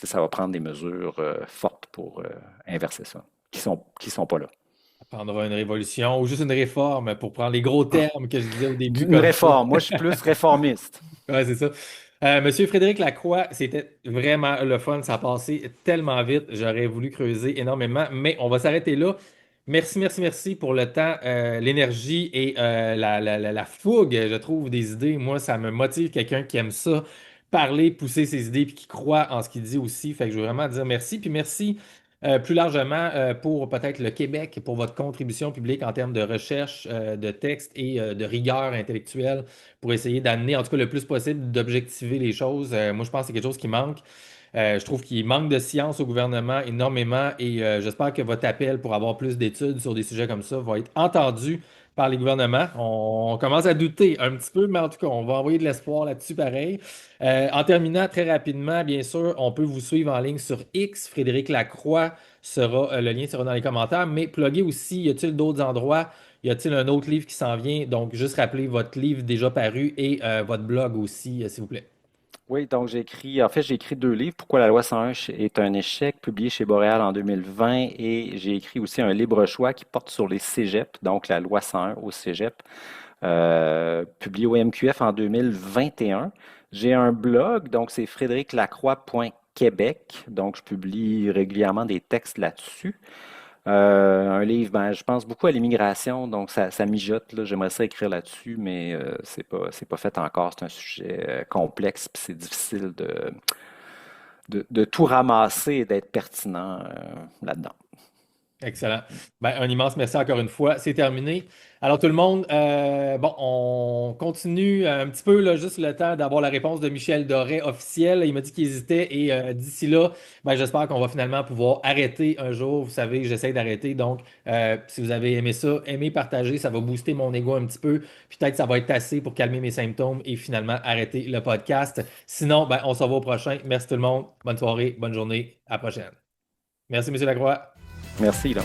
ça va prendre des mesures fortes pour inverser ça, qui sont pas là. Ça prendra une révolution ou juste une réforme pour prendre les gros termes que je disais au début D'une comme ça. réforme. Moi, je suis plus réformiste. Ouais, c'est ça. Monsieur Frédéric Lacroix, c'était vraiment le fun. Ça a passé tellement vite. J'aurais voulu creuser énormément, mais on va s'arrêter là. Merci, merci, merci pour le temps, l'énergie et la fougue, je trouve, des idées. Moi, ça me motive quelqu'un qui aime ça, parler, pousser ses idées, puis qui croit en ce qu'il dit aussi. Fait que je veux vraiment dire merci. Puis merci plus largement pour peut-être le Québec, pour votre contribution publique en termes de recherche, de texte et de rigueur intellectuelle pour essayer d'amener, en tout cas le plus possible, d'objectiver les choses. Moi, je pense que c'est quelque chose qui manque. Je trouve qu'il manque de science au gouvernement énormément et j'espère que votre appel pour avoir plus d'études sur des sujets comme ça va être entendu par les gouvernements. On commence à douter un petit peu, mais en tout cas, on va envoyer de l'espoir là-dessus pareil. En terminant très rapidement, bien sûr, on peut vous suivre en ligne sur X. Frédéric Lacroix sera, le lien sera dans les commentaires, mais pluguez aussi, y a-t-il d'autres endroits? Y a-t-il un autre livre qui s'en vient? Donc, juste rappelez votre livre déjà paru et votre blog aussi, s'il vous plaît. Oui, donc j'ai écrit deux livres. Pourquoi la loi 101 est un échec, publié chez Boréal en 2020, et j'ai écrit aussi un libre choix qui porte sur les cégeps, donc la loi 101 au cégep, publié au MQF en 2021. J'ai un blog, donc c'est frédériclacroix.québec, donc je publie régulièrement des textes là-dessus. Un livre, ben, je pense beaucoup à l'immigration, donc ça mijote, là. J'aimerais ça écrire là-dessus, mais c'est pas fait encore. C'est un sujet complexe, puis c'est difficile de tout ramasser et d'être pertinent là-dedans. Excellent. Ben, un immense merci encore une fois. C'est terminé. Alors tout le monde, bon, on continue un petit peu, là, juste le temps d'avoir la réponse de Michel Doré officielle. Il m'a dit qu'il hésitait et d'ici là, ben, j'espère qu'on va finalement pouvoir arrêter un jour. Vous savez, j'essaie d'arrêter. Donc, si vous avez aimé ça, aimez, partagez, ça va booster mon ego un petit peu. Puis peut-être que ça va être assez pour calmer mes symptômes et finalement arrêter le podcast. Sinon, ben, on se revoit au prochain. Merci tout le monde. Bonne soirée, bonne journée. À la prochaine. Merci, Monsieur Lacroix. Merci, là.